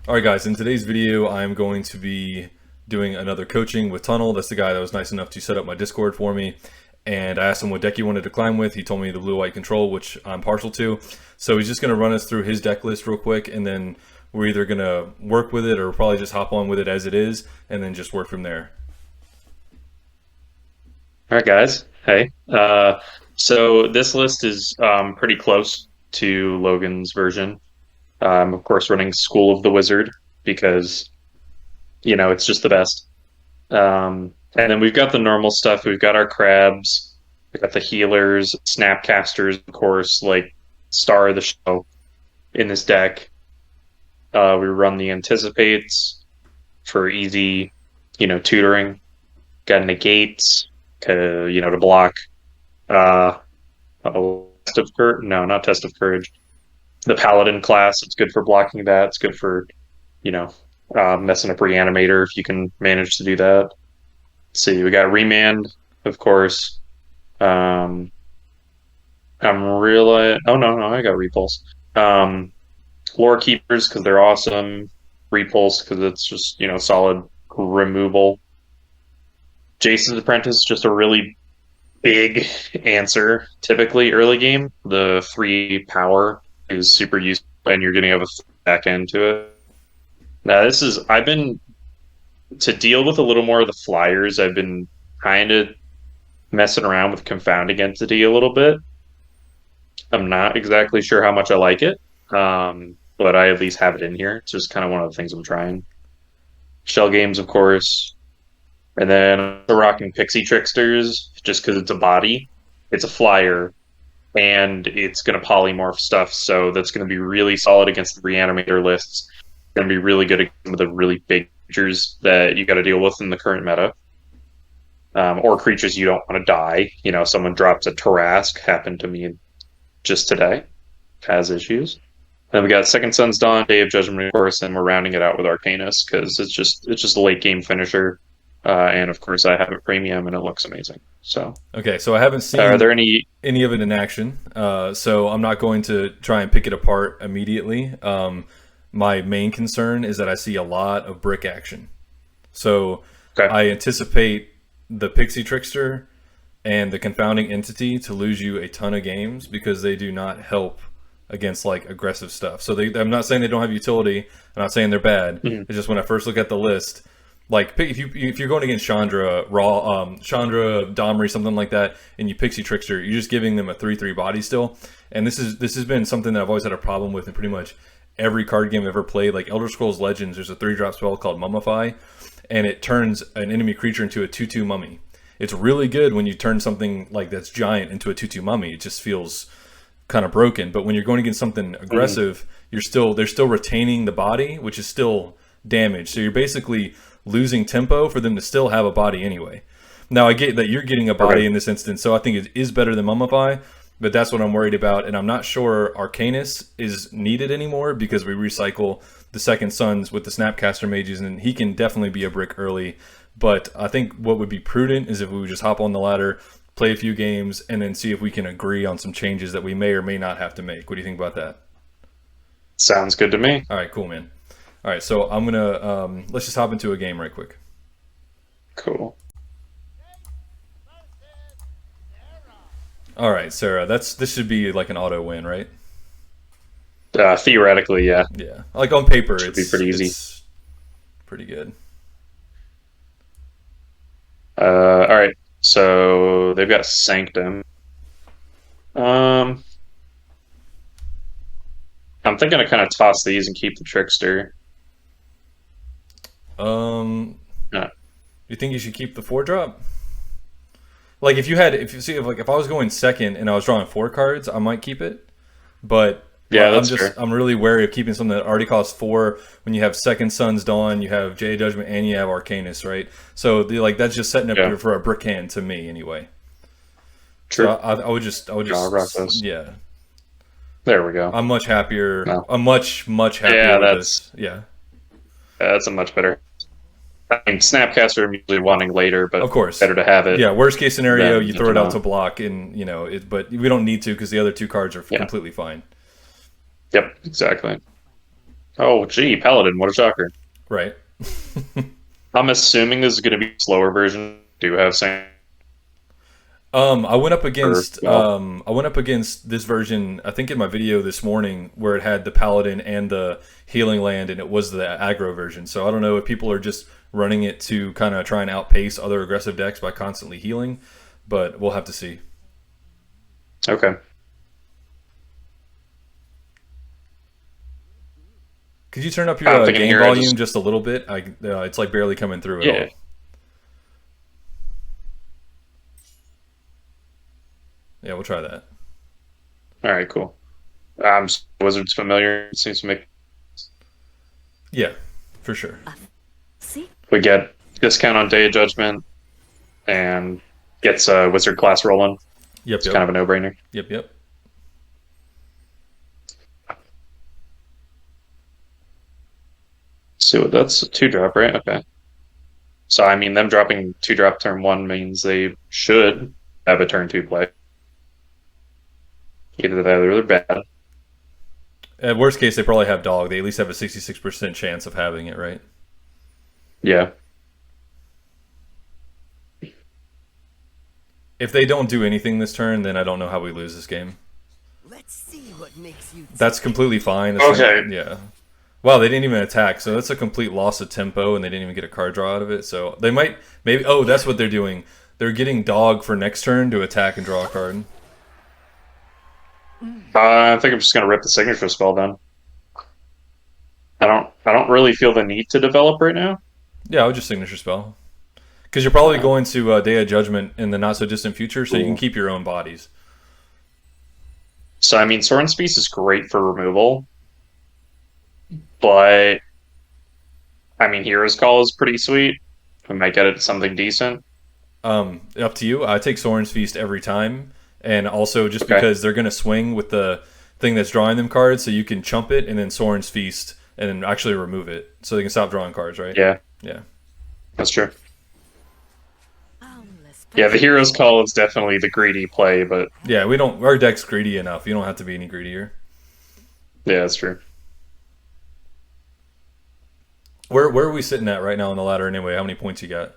Alright guys, in today's video I'm going to be doing another coaching with Tunnel. That's the guy that was nice enough to set up my Discord for me. And I asked him what deck he wanted to climb with. He told me the blue-white control, which I'm partial to. So he's just going to run us through his deck list real quick, and then we're either going to work with it or probably just hop on with it as it is, and then just work from there. Alright guys, hey. So this list is pretty close to Logan's version. I'm of course running School of the Wizard because, it's just the best. And then we've got the normal stuff. We've got our crabs, we've got the healers, Snapcasters, of course, like star of the show in this deck. We run the Anticipates for easy, tutoring. Got negates, to block. Test of Courage? No, not Test of Courage. The Paladin class, it's good for blocking that. It's good for, messing up Reanimator if you can manage to do that. Let's see, we got Remand, of course. I'm really... Oh, no, I got Repulse. Lore Keepers, because they're awesome. Repulse, because it's just, solid removal. Jace's Apprentice, just a really big answer. Typically, early game, the 3 power is super useful, and you're getting a back end to it. Now, I've been, to deal with a little more of the flyers, I've been kind of messing around with Confounding Entity a little bit. I'm not exactly sure how much I like it, but I at least have it in here. It's just kind of one of the things I'm trying. Shell Games, of course. And then the Rocking Pixie Tricksters, just because it's a body. It's a flyer, and it's going to polymorph stuff, so that's going to be really solid against the Reanimator lists. It's going to be really good against some of the really big creatures that you got to deal with in the current meta. Or creatures you don't want to die. Someone drops a Tarask, happened to me just today, has issues. Then we got Second Sun's Dawn, Day of Judgment, of course, and we're rounding it out with Arcanus, because it's just a late game finisher. And of course, I have it premium, and it looks amazing. So okay, so I haven't seen are there any of it in action, so I'm not going to try and pick it apart immediately. My main concern is that I see a lot of brick action. So okay. I anticipate the Pixie Trickster and the Confounding Entity to lose you a ton of games because they do not help against like aggressive stuff. So I'm not saying they don't have utility. I'm not saying they're bad. Mm-hmm. It's just when I first look at the list, like if you're going against Chandra, Chandra, Domri, something like that, and you Pixie Trickster, you're just giving them a 3/3 body still. And this has been something that I've always had a problem with in pretty much every card game I've ever played. Like Elder Scrolls Legends, there's a 3-drop spell called Mummify, and it turns an enemy creature into a 2/2 mummy. It's really good when you turn something like that's giant into a 2/2 mummy. It just feels kind of broken. But when you're going against something aggressive, they're still retaining the body, which is still damage. So you're basically losing tempo for them to still have a body anyway. Now I get that you're getting a body in this instance, so I think it is better than Mummify, but that's what I'm worried about. And I'm not sure Arcanus is needed anymore because we recycle the Second Sons with the Snapcaster mages, and he can definitely be a brick early. But I think what would be prudent is if we would just hop on the ladder, play a few games, and then see if we can agree on some changes that we may or may not have to make. What do you think about that? Sounds good to me. All right, cool, man. All right, so I'm gonna let's just hop into a game right quick. Cool. All right, Sarah, this should be like an auto win, right? Theoretically, yeah. Yeah, like on paper, Should be pretty easy. It's pretty good. All right, so they've got Sanctum. I'm thinking to kind of toss these and keep the Trickster. You think you should keep the 4-drop? Like if I was going second and I was drawing 4 cards, I might keep it. But yeah, that's fair. I'm really wary of keeping something that already costs 4 when you have Second Sun's Dawn, you have Day of Judgment, and you have Arcanus, right? So that's just setting up for a brick hand to me anyway. True. So I would just rock those. Yeah. There we go. I'm much happier. No. I'm much happier with this. Yeah. That's a much better. I mean, Snapcaster I'm usually wanting later, but of course, better to have it. Yeah, worst case scenario, you throw it out to block, and but we don't need to because the other 2 cards are completely fine. Yep, exactly. Oh, gee, Paladin, what a shocker. Right. I'm assuming this is going to be a slower version. Do have same I went up or against well, this version, I think in my video this morning, where it had the paladin and the healing land, and it was the aggro version. So I don't know if people are just running it to kind of try and outpace other aggressive decks by constantly healing, but we'll have to see. okay. Could you turn up I'm your thinking game here, I volume just just a little bit? It's like barely coming through at yeah. all. Yeah, we'll try that. All right, cool. Wizards familiar. It seems to make Yeah, for sure. See? we get discount on Day of Judgment and gets a wizard class rolling. Yep, It's yep. kind of a no-brainer. Yep. So that's a 2-drop, right? Okay. So I mean, them dropping 2-drop turn 1 means they should have a turn 2 play. Either that or they're bad. At worst case, they probably have dog. They at least have a 66% chance of having it, right? Yeah. If they don't do anything this turn, then I don't know how we lose this game. Let's see what makes you That's completely fine. That's Okay. Yeah. Wow, they didn't even attack, so that's a complete loss of tempo, and they didn't even get a card draw out of it. So they might, maybe, oh, that's what they're doing. They're getting dog for next turn to attack and draw a card. I think I'm just gonna rip the signature spell then. I don't really feel the need to develop right now. Yeah, I would just signature spell. Because you're probably going to Day of Judgment in the not-so-distant future, so you can keep your own bodies. So I mean, Soren's Feast is great for removal, but I mean, Hero's Call is pretty sweet. We might get it something decent. Up to you. I take Soren's Feast every time, and also just Okay. because they're going to swing with the thing that's drawing them cards, so you can chump it and then Soren's Feast and then actually remove it, so they can stop drawing cards, right? Yeah, Yeah. that's true. Yeah, the Hero's Call is definitely the greedy play, but Yeah, we don't. Our deck's greedy enough. You don't have to be any greedier. yeah, that's true. Where are we sitting at right now on the ladder anyway? How many points you got?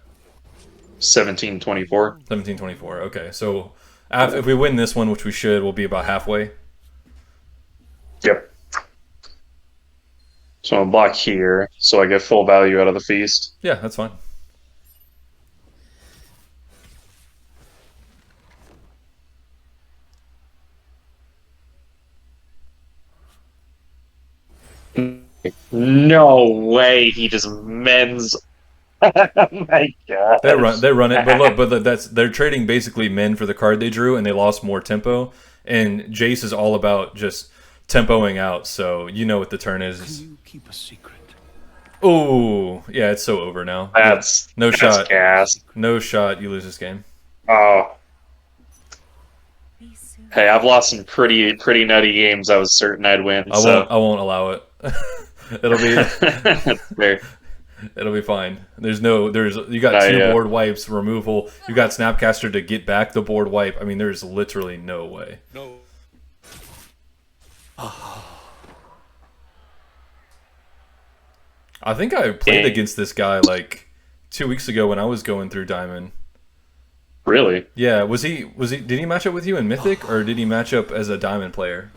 17-24. 17-24. Okay, so if we win this one, which we should, we'll be about halfway. Yep. So I'm block here, so I get full value out of the feast. Yeah, that's fine. No way, he just mends. Oh my god. They run it, but look, they're trading basically men for the card they drew, and they lost more tempo. And Jace is all about just tempoing out, so you know what the turn is. You keep a secret. Oh, yeah, it's so over now. That's shot. Gas. No shot. You lose this game. Oh. Hey, I've lost some pretty nutty games. I was certain I'd win. I won't allow it. It'll be That's fair. it'll be fine. You got two board wipes, removal. You got Snapcaster to get back the board wipe. I mean, there's literally no way. No. I think I played against this guy like 2 weeks ago when I was going through Diamond. Really? Yeah, did he match up with you in Mythic, or did he match up as a Diamond player?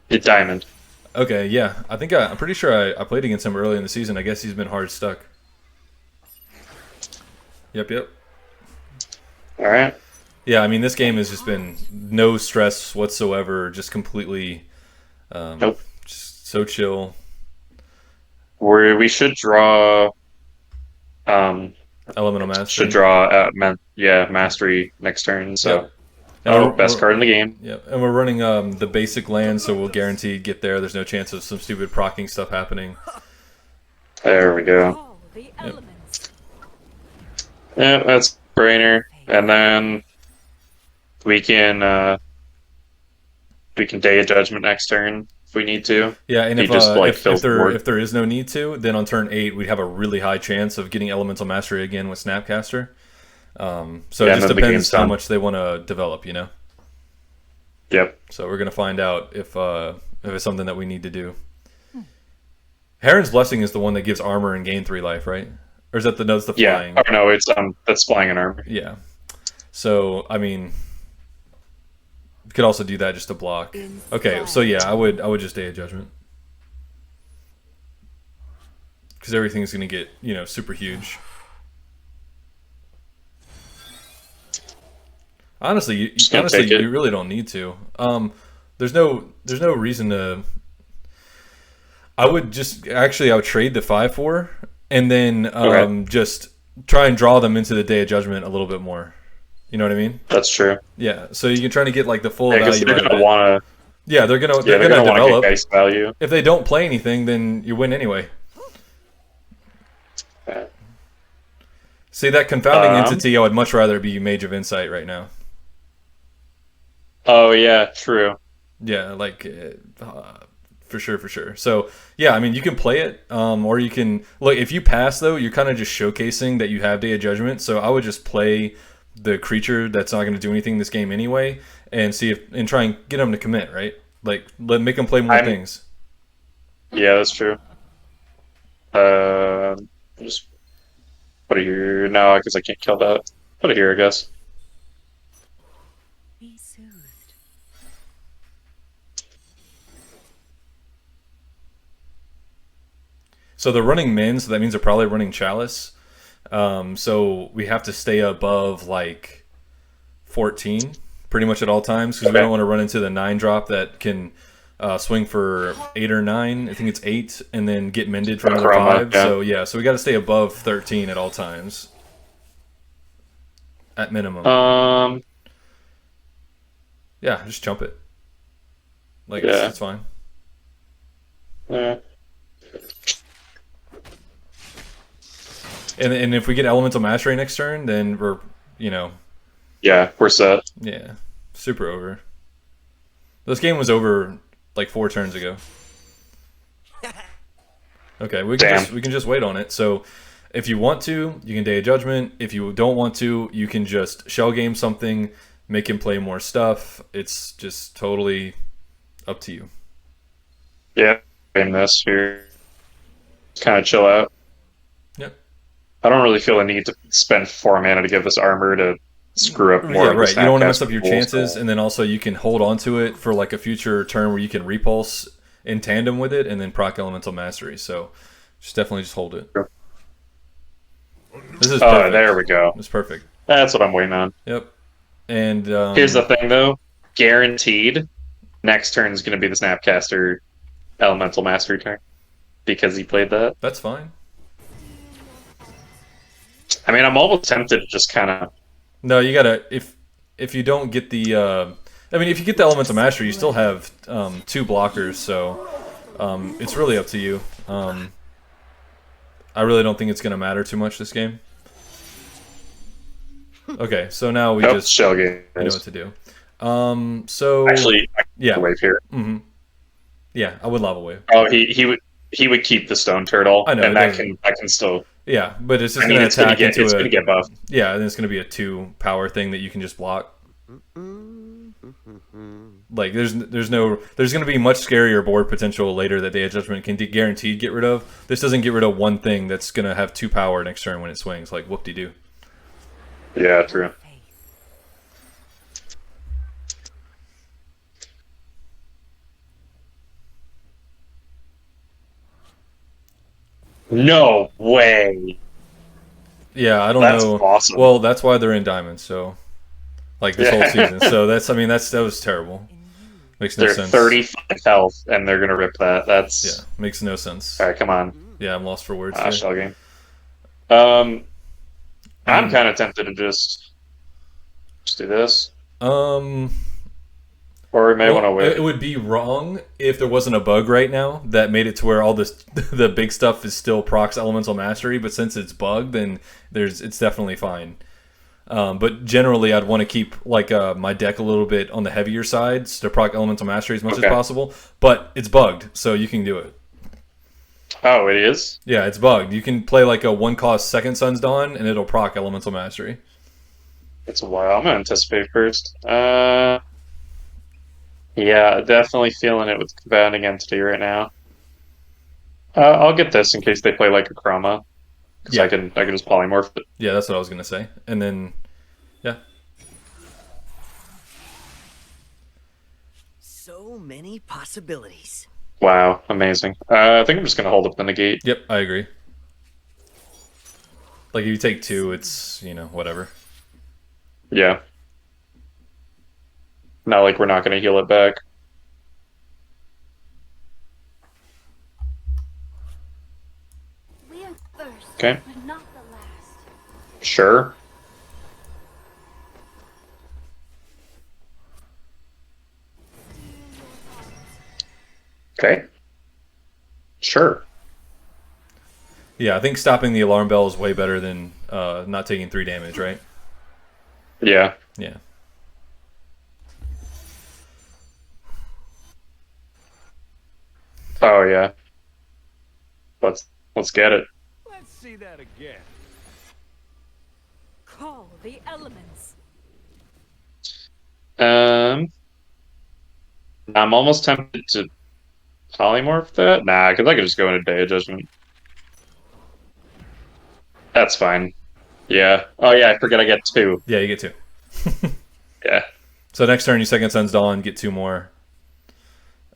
Hit Diamond. Okay, yeah. I'm pretty sure I played against him early in the season. I guess he's been hard stuck. Yep. Alright. Yeah, I mean, this game has just been no stress whatsoever, just completely Nope. just so chill. We should draw Elemental Mastery. should draw Mastery next turn, so Yep. best card in the game. Yep, and we're running the basic land, so we'll guarantee get there. There's no chance of some stupid procking stuff happening. There we go. All the elements. Yeah, that's a brainer. And then we can Day of Judgment next turn if we need to. Yeah, and He just, like, fills the board. if there is no need to, then on turn 8 we'd have a really high chance of getting Elemental Mastery again with Snapcaster. So Yeah, it just and then the depends game's how done. much they want to develop, you know. Yep. So we're gonna find out if it's something that we need to do. Heron's Blessing is the one that gives armor and gain 3 life, right? Or is that the notes the flying? Yeah. Oh no, it's that's flying and armor. Yeah. So I mean, you could also do that just to block. Okay, so yeah, I would just Day of Judgment. Because everything's gonna get, you know, super huge. Honestly, you really don't need to. There's no reason to. I would just I would trade the 5/4 and then just try and draw them into the Day of Judgment a little bit more. You know what I mean? That's true. Yeah, so you can try to get like the full Yeah, value. they're gonna want to. Yeah, they're gonna They're gonna want to get base value. If they don't play anything, then you win anyway. See, that confounding entity, I would much rather be Mage of Insight right now. Oh yeah, true. Yeah, like for sure. So yeah, I mean, you can play it, or you can look. If you pass though, you're kind of just showcasing that you have Day of Judgment. So I would just play the creature that's not going to do anything this game anyway, and see if and try and get them to commit, right? Like make them play more things. Yeah, that's true. Just put it here. No, because I can't kill that. Put it here, I guess. Be soothed. So they're running Min, so that means they're probably running Chalice. So we have to stay above like 14 pretty much at all times because we don't want to run into the 9-drop that can swing for 8 or 9. I think it's 8 and then get mended for another 5. Yeah. So we got to stay above 13 at all times at minimum. Yeah, just jump it. Like it's fine. Yeah. And if we get Elemental Mastery next turn, then we're, you know... Yeah, we're set. Yeah, super over. This game was over like 4 turns ago. Okay, we can just wait on it. So if you want to, you can Day of Judgment. If you don't want to, you can just shell game something, make him play more stuff. It's just totally up to you. Yeah, game this here. Kind of chill out. Yep. I don't really feel a need to spend 4 mana to give this armor to screw up more. Yeah, right. You don't want to mess up your chances, and then also you can hold on to it for like a future turn where you can repulse in tandem with it, and then proc Elemental Mastery. So just definitely just hold it. Sure. This is perfect. There we go. It's perfect. That's what I'm waiting on. Yep. And here's the thing, though. Guaranteed, next turn is going to be the Snapcaster Elemental Mastery turn because he played that. That's fine. I mean, I'm almost tempted to just kind of... No, you gotta... If you don't get the... I mean, if you get the Elemental Mastery, you still have 2 blockers, so it's really up to you. I really don't think it's going to matter too much this game. Okay, so now we just shell game. know what to do. So... Actually, yeah. Wave here. Mm-hmm. Yeah, I would Lava Wave. Oh, he would keep the Stone Turtle. I know, and that can still... Yeah, but it's just going to attack into it's going to get buffed. Yeah, and it's going to be a 2 power thing that you can just block. Like there's going to be much scarier board potential later that Day of Judgment can guaranteed get rid of. This doesn't get rid of one thing that's going to have 2 power next turn when it swings. Like whoop-de-doo. Yeah, true. No way. Yeah, I don't know. That's awesome. Well, that's why they're in Diamonds, so like this whole season. So that was terrible. Makes no sense. They're 35 health and they're gonna rip that. That's makes no sense. Alright, come on. Yeah, I'm lost for words. Shell game. I'm kind of tempted to just do this. Or we may want to wait. It would be wrong if there wasn't a bug right now that made it to where all this the big stuff is still procs Elemental Mastery, but since it's bugged, then it's definitely fine. But generally, I'd want to keep like my deck a little bit on the heavier sides to proc Elemental Mastery as much as possible. But it's bugged, so you can do it. Oh, it is? Yeah, it's bugged. You can play like a 1-cost Second Sun's Dawn, and it'll proc Elemental Mastery. It's a while. I'm gonna anticipate first. Yeah, definitely feeling it with Confounding Entity right now. I'll get this in case they play like a Chroma, because Yeah. I can just polymorph it. Yeah, that's what I was gonna say. And then, yeah. So many possibilities. Wow, amazing. I think I'm just gonna hold up the negate. Yep, I agree. Like if you take 2, it's, you know, whatever. Yeah. Not like we're not gonna heal it back. We are first, Okay. but not the last. Sure. Okay. Sure. Yeah, I think stopping the alarm bell is way better than not taking 3 damage, right? Yeah. Yeah. Oh yeah. Let's get it. Let's see that again. Call the elements. I'm almost tempted to polymorph that. Nah, because I could just go into Day of Judgment. That's fine. Yeah. Oh yeah, I forget I get 2. Yeah, you get 2. Yeah. So next turn, you Second Sun's Dawn, get 2 more.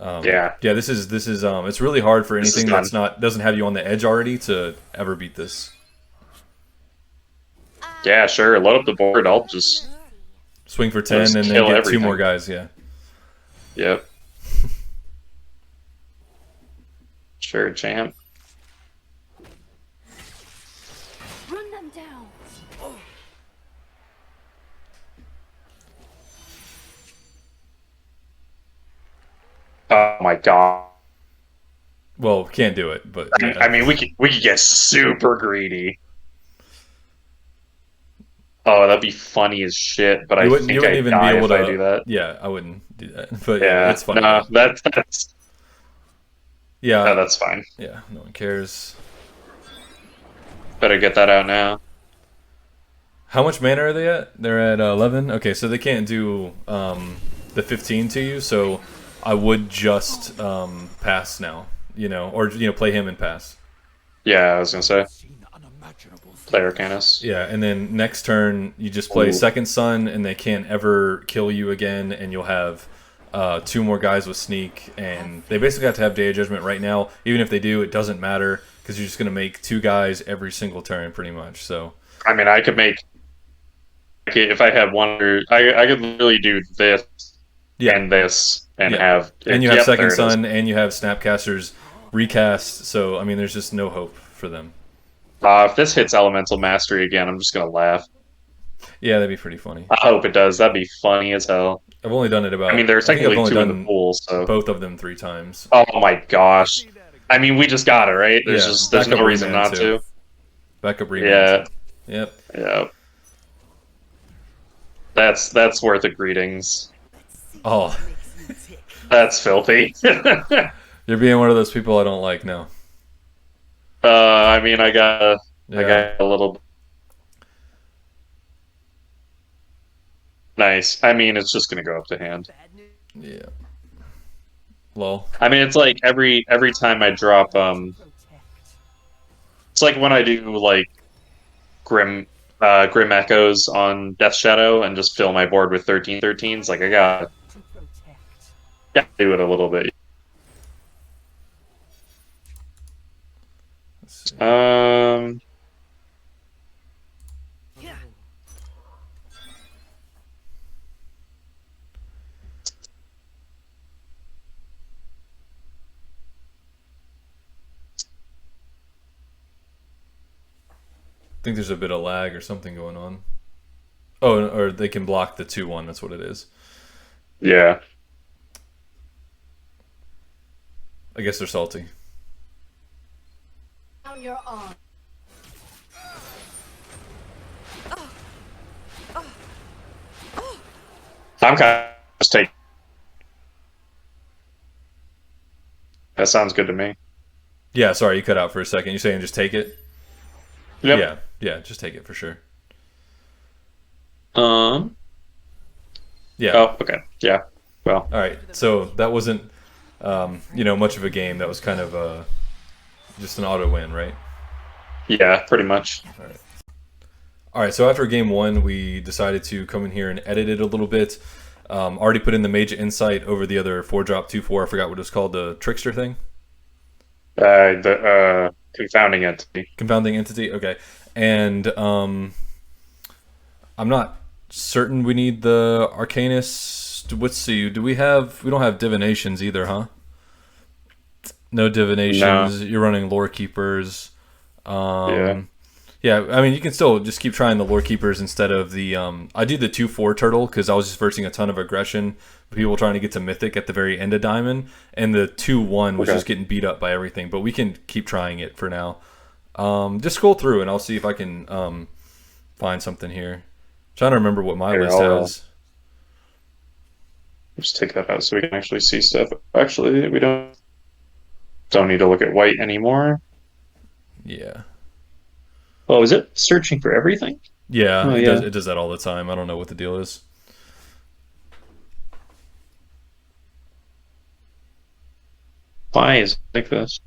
Yeah. Yeah, this is it's really hard for This is anything that's done. doesn't have you on the edge already to ever beat this. Yeah, sure. Load up the board. I'll just. Swing for 10 Just and then kill get 2 everything. more guys, yeah. Yep. Sure, champ. Run them down. Oh my god. Well, can't do it, but yeah. I mean, we could get super greedy. Oh, that'd be funny as shit. But I think you wouldn't I'd even die be able if to I do that. Yeah, I wouldn't do that. But yeah, Yeah, it's funny. no, that's Yeah. no, that's fine. Yeah, no one cares. Better get that out now. How much mana are they at? They're at 11. Okay, so they can't do the 15 to you. So I would just pass now, you know, or play him and pass. Yeah, I was gonna say Seen unimaginable player Canis. Yeah, and then next turn you just play Ooh. Second Sun, and they can't ever kill you again, and you'll have 2 more guys with sneak, and they basically have to have Day of Judgment right now. Even if they do, it doesn't matter because you're just gonna make 2 guys every single turn, pretty much. So I mean, I could make. If I had one, I could literally do this yeah, and this and Yeah. have. and you have yep, Second there it is. Sun, and you have Snapcaster's recast. So I mean, there's just no hope for them. If this hits Elemental Mastery again, I'm just gonna laugh. Yeah, that'd be pretty funny. I hope it does. That'd be funny as hell. I've only done it about. I mean, there's I think I've technically only 2 in done the pool, so. both of them 3 times. Oh my gosh. I mean, we just got it, right? There's Yeah, just there's backup no reason Remand, not too. to. Backup Remand. Yeah, Yep. yeah. That's worth a greetings. Oh, Makes you tick. That's filthy. you're being one of those people I don't like now. I mean, I got Yeah. a little. Nice. I mean, it's just gonna go up to hand. Bad news. Yeah. Lol. I mean, it's like every time I drop Protect. it's like when I do like grim echoes on Death Shadow and just fill my board with 13/13s. Like I To protect. gotta do it a little bit. Let's see. Yeah. I think there's a bit of lag or something going on. Oh, or they can block the 2/1. That's what it is. Yeah. I guess they're salty. Now you're on. I'm kind of just take. That sounds good to me. Yeah, sorry, you cut out for a second. You're saying just take it? Yep. Yeah, yeah, just take it for sure. Yeah. Oh, okay. Yeah. Well. All right. So that wasn't, much of a game. That was kind of just an auto win, right? Yeah, pretty much. All right, so after game 1, we decided to come in here and edit it a little bit. Already put in the Mage Insight over the other 4-drop 2/4. I forgot what it was called, the Trickster thing. The confounding entity. Confounding entity. Okay, and I'm not certain we need the Arcanist. Let's see. Do we have? We don't have divinations either, huh? No divinations. No. You're running Lore Keepers. Yeah. Yeah, I mean, you can still just keep trying the Lore Keepers instead of the... I did the 2/4 Turtle because I was just versing a ton of aggression. People trying to get to Mythic at the very end of Diamond. And the 2/1 was just getting beat up by everything. But we can keep trying it for now. Just scroll through and I'll see if I can find something here. I'm trying to remember what my list has. Just take that out so we can actually see stuff. Actually, we don't need to look at white anymore. Yeah. Oh, is it searching for everything? Yeah, Oh, it does that all the time. I don't know what the deal is. Why is it like this?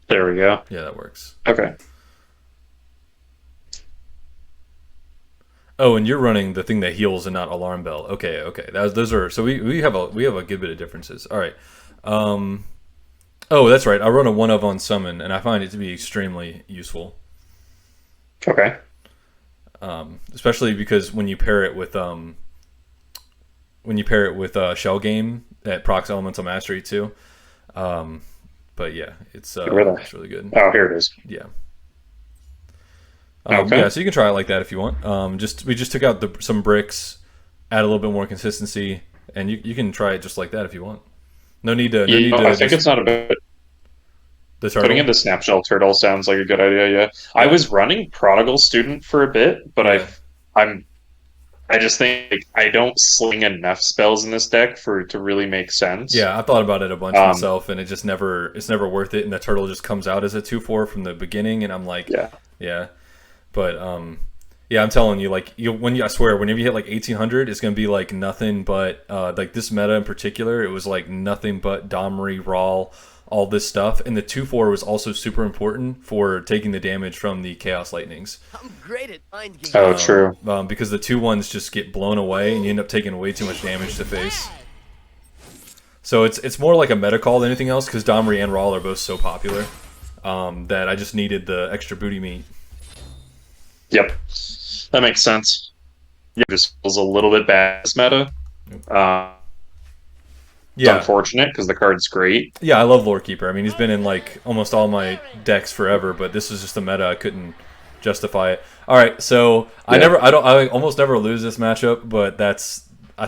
There we go. Yeah, that works. Okay. Oh, and you're running the thing that heals and not Alarm Bell. Okay, okay. Those are so we have a good bit of differences. All right. Oh, that's right. I run a one of Unsummon, and I find it to be extremely useful. Okay. Especially because when you pair it with Shell Game that procs Elemental Mastery too. But yeah, it's really good. Oh, here it is. Yeah. Okay. Yeah, so you can try it like that if you want. We just took out some bricks, add a little bit more consistency, and you can try it just like that if you want. No need to. I think it's not about the turtle. putting in the Snapshell turtle sounds like a good idea. Yeah, I was running Prodigal Student for a bit, but I just think I don't sling enough spells in this deck to really make sense. Yeah, I thought about it a bunch myself, and it's never worth it. And the turtle just comes out as a 2/4 from the beginning, and I'm like, yeah. But yeah, I'm telling you, like I swear, whenever you hit like 1800, it's gonna be like nothing but like this meta in particular. It was like nothing but Domri, Rawl, all this stuff, and the 2/4 was also super important for taking the damage from the Chaos Lightnings. I'm great at mind games. Oh, true. Because the 2/1s just get blown away, and you end up taking way too much damage to face. So it's more like a meta call than anything else, because Domri and Rawl are both so popular that I just needed the extra booty meat. Yep, that makes sense. Yeah, just feels a little bit bad this meta. It's unfortunate because the card's great. Yeah, I love Lore Keeper. I mean, he's been in like almost all my decks forever, but this is just a meta. I couldn't justify it. All right, so I almost never lose this matchup, but I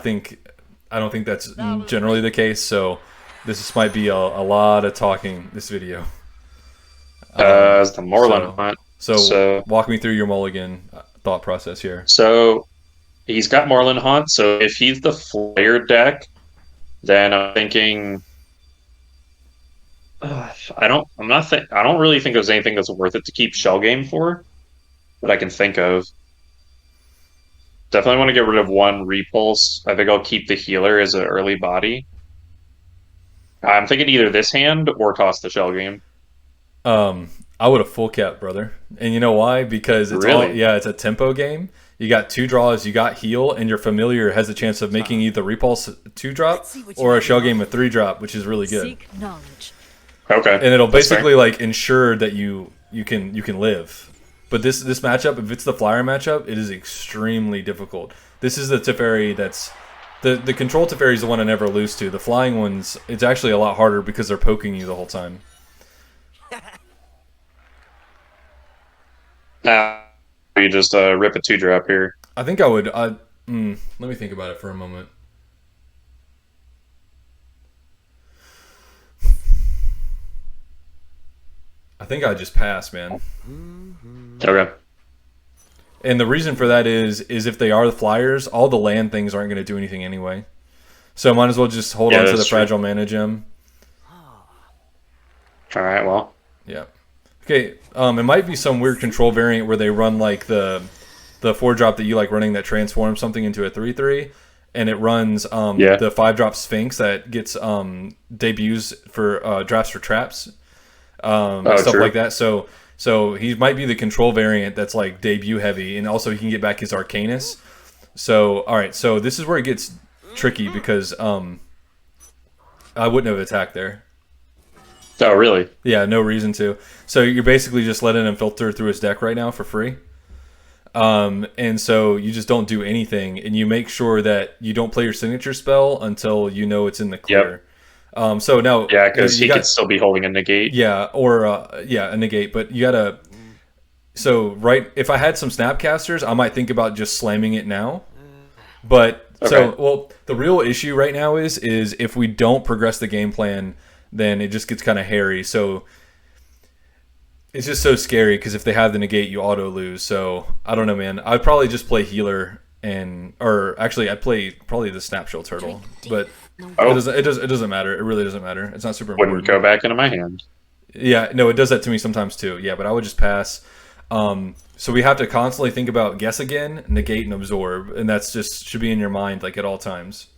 don't think that's generally the case. So this might be a lot of talking this video. As the Moreland hunt. So walk me through your mulligan thought process here. So he's got Moreland Haunt, so if he's the Flare deck, then I'm thinking I don't really think there's anything that's worth it to keep Shell Game for that I can think of. Definitely want to get rid of one Repulse. I think I'll keep the Healer as an early body. I'm thinking either this hand or toss the Shell Game. I would have full kept, brother. And you know why? Because it's it's a tempo game. You got 2 draws, you got heal, and your familiar has a chance of making either Repulse 2-drop or a Shell Game a 3-drop, which is really good. Seek knowledge. Okay. And it'll basically like ensure that you can live. But this matchup, if it's the Flyer matchup, it is extremely difficult. This is the Teferi that's the control Teferi is the one I never lose to. The flying ones, it's actually a lot harder because they're poking you the whole time. You just rip a 2-drop here. I think I would. Let me think about it for a moment. I think I'd just pass, man. Okay. And the reason for that is if they are the Flyers, all the land things aren't going to do anything anyway. So might as well just hold on to the Fragile Mana Gem. All right, well. Yeah. Okay, it might be some weird control variant where they run like the 4-drop that you like running that transforms something into a 3/3, and it runs the 5-drop Sphinx that gets debuts for drafts for traps, stuff true. like that. So he might be the control variant that's like debut heavy, and also he can get back his Arcanus. So all right, so this is where it gets tricky because I wouldn't have attacked there. Oh, really? Yeah, no reason to. So you're basically just letting him filter through his deck right now for free. And so you just don't do anything, and you make sure that you don't play your signature spell until you know it's in the clear. So now, Yeah, because he could still be holding a negate. Yeah, or a negate, but you gotta. So if I had some Snapcasters, I might think about just slamming it now. But the real issue right now is if we don't progress the game plan, then it just gets kind of hairy. So it's just so scary because if they have the negate, you auto lose. So I don't know, man. I'd probably just play healer I'd play probably the Snapshell turtle, but it doesn't matter. It really doesn't matter. It's not super important. Wouldn't go back into my hand. Yeah, no, it does that to me sometimes too. Yeah, but I would just pass. So we have to constantly think about guess again, negate, and absorb, and that's just should be in your mind like at all times.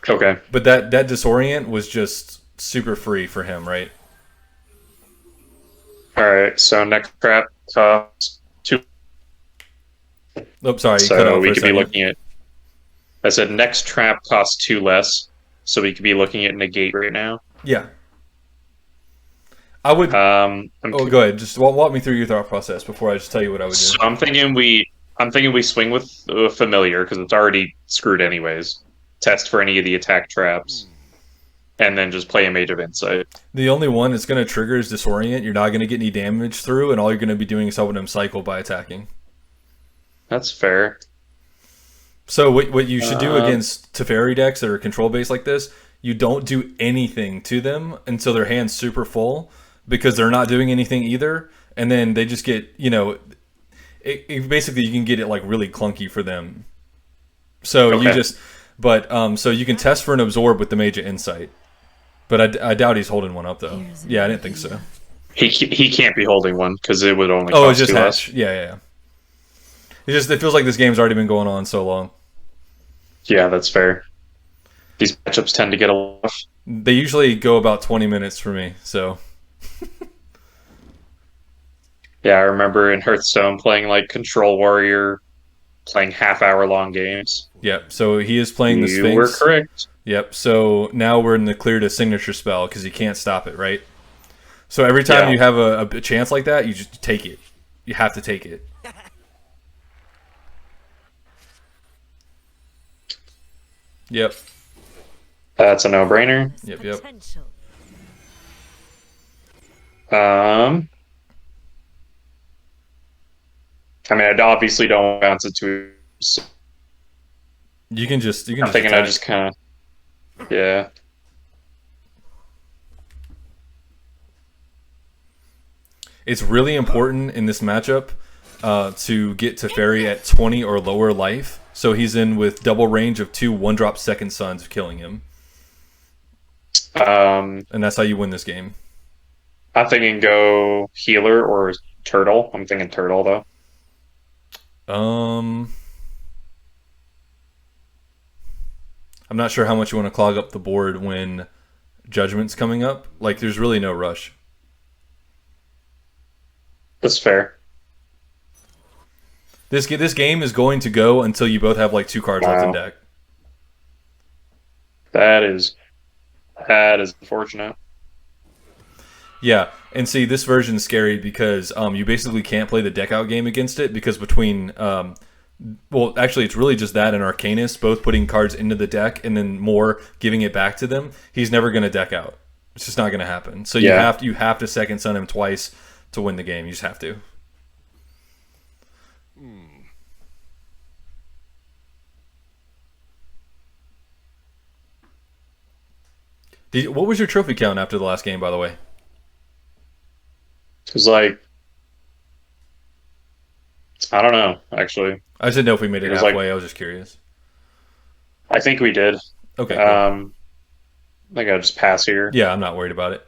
Okay. But that disorient was just super free for him, right? All right. So next trap costs 2. Oh, sorry. So we could be looking at. I said next trap costs 2 less, so we could be looking at negate right now. Yeah. I would. Go ahead. Just walk me through your thought process before I just tell you what I would do. So I'm thinking we swing with familiar because it's already screwed anyways. Test for any of the attack traps, and then just play a Mage of Insight. The only one that's going to trigger is Disorient. You're not going to get any damage through, and all you're going to be doing is helping him cycle by attacking. That's fair. So what you should do against Teferi decks that are control based like this, you don't do anything to them until their hand's super full, because they're not doing anything either, and then they just get, basically you can get it like really clunky for them. So so you can test for an absorb with the Mage of Insight, but I doubt he's holding one up though. Yeah, I didn't think so. He can't be holding one because it would only it's cost just 2 less. Yeah. It feels like this game's already been going on so long. Yeah, that's fair. These matchups tend to get a lot. They usually go about 20 minutes for me, so. Yeah, I remember in Hearthstone playing like Control Warrior, playing half-hour long games. Yep, so he is playing the Sphinx. You were correct. Yep, so now we're in the clear to signature spell because you can't stop it, right? So every time you have a chance like that, you just take it. You have to take it. Yep. That's a no-brainer. Yep. Potential. I mean, I obviously don't bounce it to. You can just. I'm thinking I just kind of. Yeah. It's really important in this matchup to get Teferi at 20 or lower life, so he's in with double range of 2 1-drop second suns killing him. And that's how you win this game. I'm thinking go healer or turtle. I'm thinking turtle though. I'm not sure how much you want to clog up the board when Judgment's coming up. Like, there's really no rush. That's fair. This game is going to go until you both have like 2 cards left in deck. That is unfortunate. Yeah, and see, this version's scary because you basically can't play the deck out game against it because between well, actually, it's really just that and Arcanus both putting cards into the deck and then more giving it back to them. He's never going to deck out. It's just not going to happen. So you have to second sun him twice to win the game. You just have to. What was your trophy count after the last game, by the way? It was like, I don't know, actually. I just didn't know if we made it halfway. I was just curious. I think we did. Okay. Cool. I think I'll just pass here. Yeah, I'm not worried about it.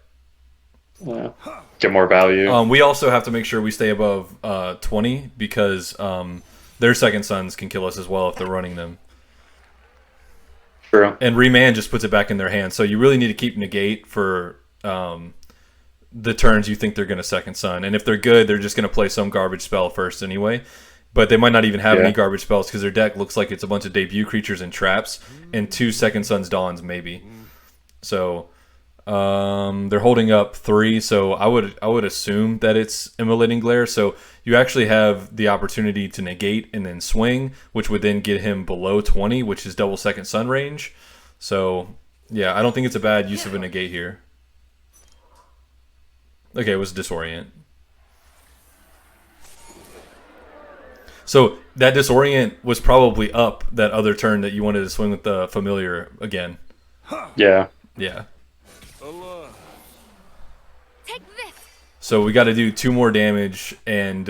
Yeah. Get more value. We also have to make sure we stay above 20 because their second suns can kill us as well if they're running them. True. and Remand just puts it back in their hands. So you really need to keep negate for the turns you think they're going to second sun. And if they're good, they're just going to play some garbage spell first anyway. But they might not even have any garbage spells because their deck looks like it's a bunch of debut creatures and traps and 2 second suns dawns maybe. So they're holding up 3. So I would assume that it's immolating glare. So you actually have the opportunity to negate and then swing, which would then get him below 20, which is double second sun range. So yeah, I don't think it's a bad use of a negate here. Okay, it was disorient. So that disorient was probably up that other turn that you wanted to swing with the familiar again. Yeah. Yeah. Take this. So we got to do 2 more damage and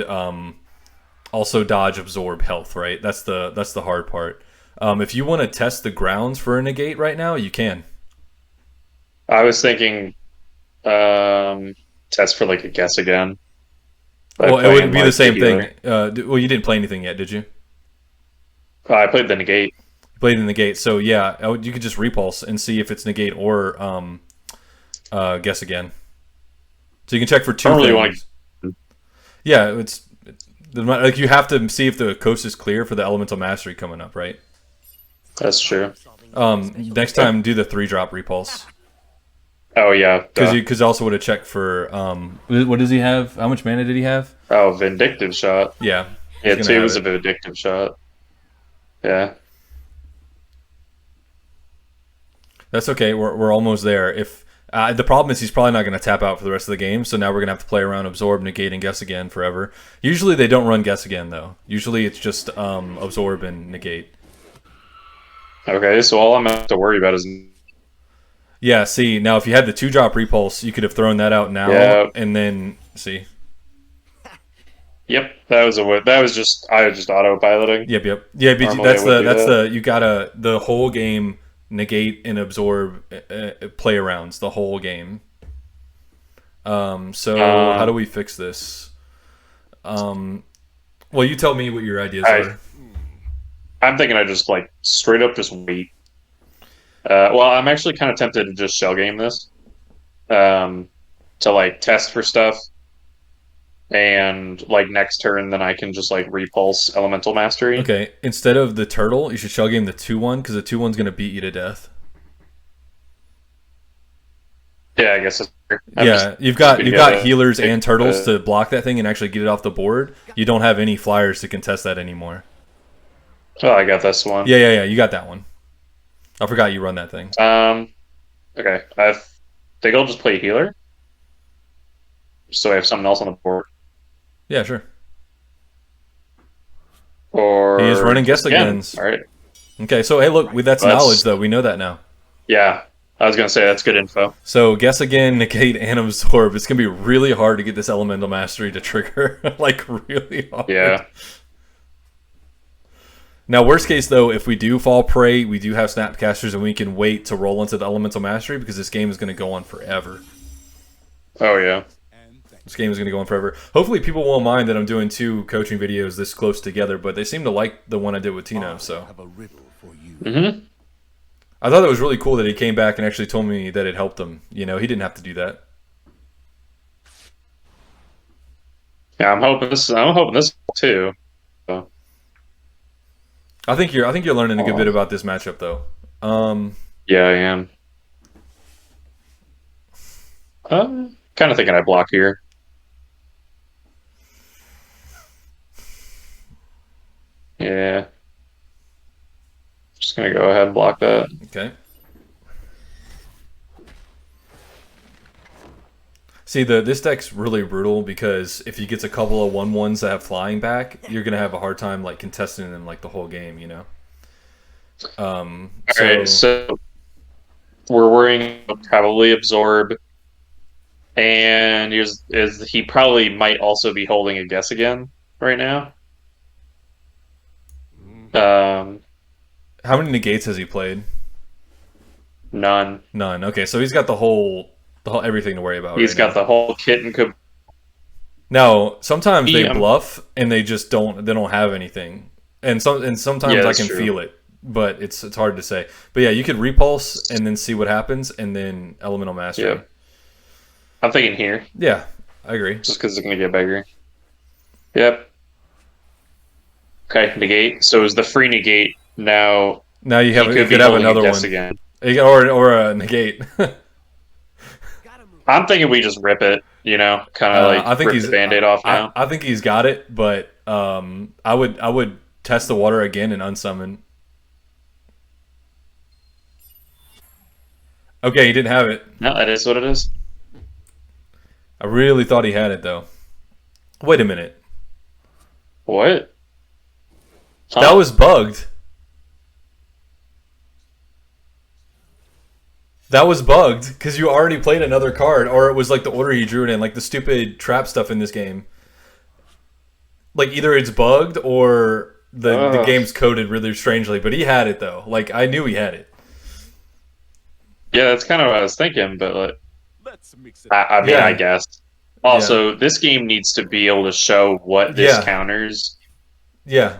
also dodge absorb health, right? That's the hard part. If you want to test the grounds for a negate right now, you can. I was thinking test for like a guess again. Well, it would be the same thing. Well, you didn't play anything yet, did you? I played the negate. You played in negate, so yeah, you could just repulse and see if it's negate or guess again. So you can check for 2 I don't really things. want Yeah, it's like you have to see if the coast is clear for the elemental mastery coming up, right? That's true. Next time, do the 3-drop repulse. Oh yeah. Because you also would have checked for what does he have? How much mana did he have? Oh, vindictive shot. Yeah. Yeah, he's 2 gonna was a have it. vindictive shot. Yeah. That's okay. We're almost there. If the problem is he's probably not going to tap out for the rest of the game, so now we're going to have to play around absorb, negate, and guess again forever. Usually they don't run guess again though. Usually it's just absorb and negate. Okay, so all I'm gonna have to worry about is Yeah. See, now if you had the 2-drop repulse, you could have thrown that out now, and then see. Yep, that was just I was just autopiloting. Yep. Yeah, but Normally that's I would do that. you gotta the whole game negate and absorb play arounds the whole game. So how do we fix this? Well, you tell me what your ideas are. I'm thinking I just like straight up just wait. Well, I'm actually kind of tempted to just shell game this, to like test for stuff, and like next turn then I can just like repulse elemental mastery. Okay, instead of the turtle, you should shell game the 2/1 because the 2/1's gonna beat you to death. Yeah, I guess. You've got healers and turtles to block that thing and actually get it off the board. You don't have any flyers to contest that anymore. Oh, I got this one. Yeah. You got that one. I forgot you run that thing. Okay. I think I'll just play healer, so I have something else on the board. Yeah, sure. Or He is running guess agains. All right. Okay, so hey, look, that's knowledge though. We know that now. Yeah, I was gonna say that's good info. So guess again, negate, and absorb. It's gonna be really hard to get this elemental mastery to trigger. Like really hard. Yeah. Now, worst case though, if we do fall prey, we do have Snapcasters, and we can wait to roll into the elemental mastery because this game is going to go on forever. Oh yeah. This game is going to go on forever. Hopefully, people won't mind that I'm doing 2 coaching videos this close together, but they seem to like the one I did with Tino. So have a riddle for you. Mm-hmm. I thought it was really cool that he came back and actually told me that it helped him. You know, he didn't have to do that. Yeah, I'm hoping this too. So. I think you're learning a good bit about this matchup though. Yeah, I am. Kind of thinking I block here. Yeah. Just gonna go ahead and block that. Okay. See, this deck's really brutal because if he gets a couple of 1/1s that have flying back, you're gonna have a hard time like contesting them like the whole game, you know. Alright, so we're worrying about probably absorb, and he probably might also be holding a guess again right now. How many negates has he played? None. None. Okay, so he's got the whole everything to worry about. He's got the whole kit and caboodle. Now, sometimes they bluff and they just don't have anything, and sometimes I can feel it. but it's hard to say. But yeah, you could repulse and then see what happens, and then elemental mastery. Yeah. I'm thinking here, Yeah, I agree. just because it's going to get bigger. Yep. Okay, negate. So is the free negate now? Now you have He you could be could have holding a another guess one, again. or a negate. I'm thinking we just rip it. You know, kind of like I think rip he's the Band-Aid off now. I think he's got it, but I would test the water again and unsummon. Okay, he didn't have it. No, that is what it is. I really thought he had it though. Wait a minute. What? Huh. That was bugged. That was bugged because you already played another card, or it was like the order you drew it in, like the stupid trap stuff in this game. Like either it's bugged or the game's coded really strangely, but he had it though. Like I knew he had it. Yeah, that's kind of what I was thinking, but like, Let's mix it. I mean, Yeah. I guess. Also, this game needs to be able to show what this Yeah. counters. Yeah.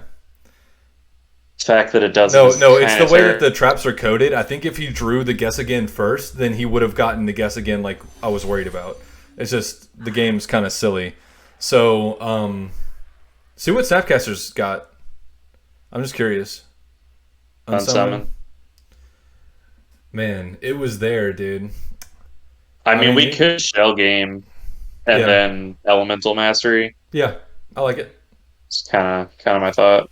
The fact that it doesn't. No, is no, it's kinda the way that terrible. the traps are coded. I think if he drew the guess again first, then he would have gotten the guess again like I was worried about. It's just the game's kind of silly. So, see what Snapcaster's got. I'm just curious. Unsummon. Man, it was there, dude. I mean, we mean, could shell game and Yeah. then elemental mastery. Yeah, I like it. It's kind of my thought.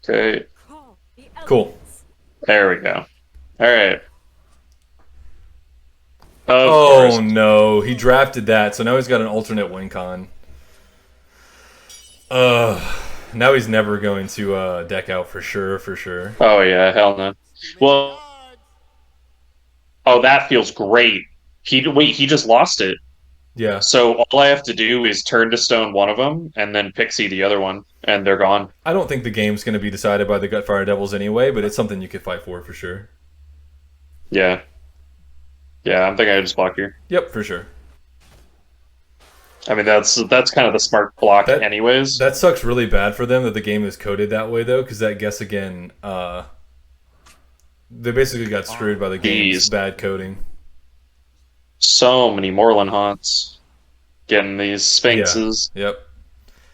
Okay, Call the Cool. elements. there we go. All right. Of Oh course. no, he drafted that, so now he's got an alternate win con. Now he's never going to deck out for sure, for sure. Oh yeah, hell no. Well, oh, that feels great. He just lost it. Yeah, So all I have to do is turn to stone one of them and then pixie the other one, and they're gone. I don't think the game's going to be decided by the Gutfire Devils anyway, but it's something you could fight for sure. Yeah. Yeah, I'm thinking I just block here. Yep, for sure. I mean, that's kind of the smart block, That- anyways. That sucks really bad for them that the game is coded that way, though, because that guess again, they basically got screwed by the game's Jeez. bad coding. So many Moreland haunts getting these sphinxes. Yep.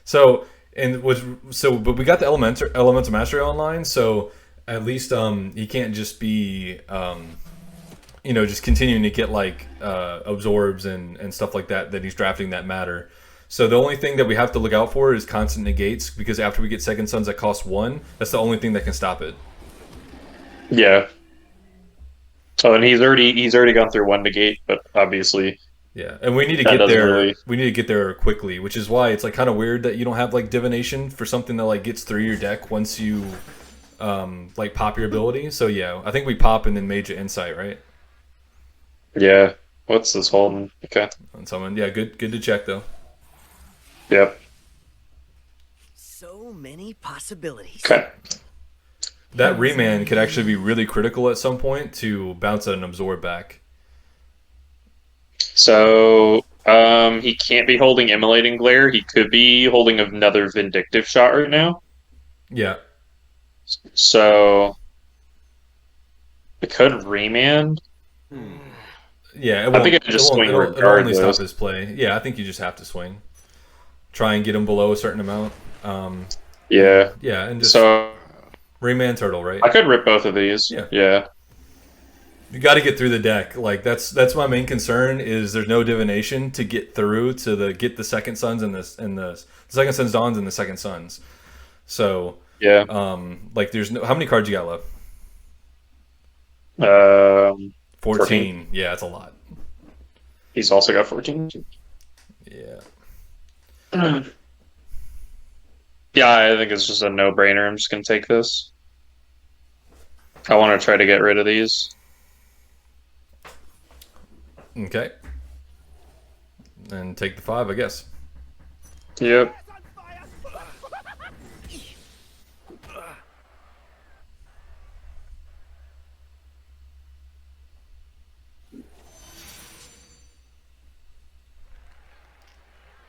So but we got the elemental mastery online, so at least he can't just be just continuing to get like absorbs and stuff like that he's drafting that matter. So the only thing that we have to look out for is constant negates, because after we get second sons that cost 1, that's the only thing that can stop it. Yeah. Oh, and he's already gone through one negate, but obviously Yeah, and we need to That get doesn't there. really- We need to get there quickly, which is why it's like kind of weird that you don't have like divination for something that like gets through your deck once you like pop your ability. So yeah, I think we pop and then Mage Insight, right? yeah. What's this holding? Okay. On someone, yeah, good to check though. Yep. So many possibilities. Okay. That Remand could actually be really critical at some point to bounce an absorb back. So he can't be holding Immolating Glare. He could be holding another Vindictive Shot right now. Yeah, So it could Remand. yeah. It I think won't- I just it won't- swing it'll only regardless. stop his play. Yeah, I think you just have to swing. Try and get him below a certain amount. Yeah. Yeah, and just So Remand Turtle, right? I could rip both of these. Yeah. Yeah. You got to get through the deck. Like that's my main concern is there's no divination to get through to get the second sons and the second sons dawns and the second sons. So Yeah. like there's no, how many cards you got left? 14. Yeah, that's a lot. He's also got 14. Yeah. Yeah, I think it's just a no-brainer. I'm just gonna take this. I want to try to get rid of these. Okay. And take the 5, I guess. Yep.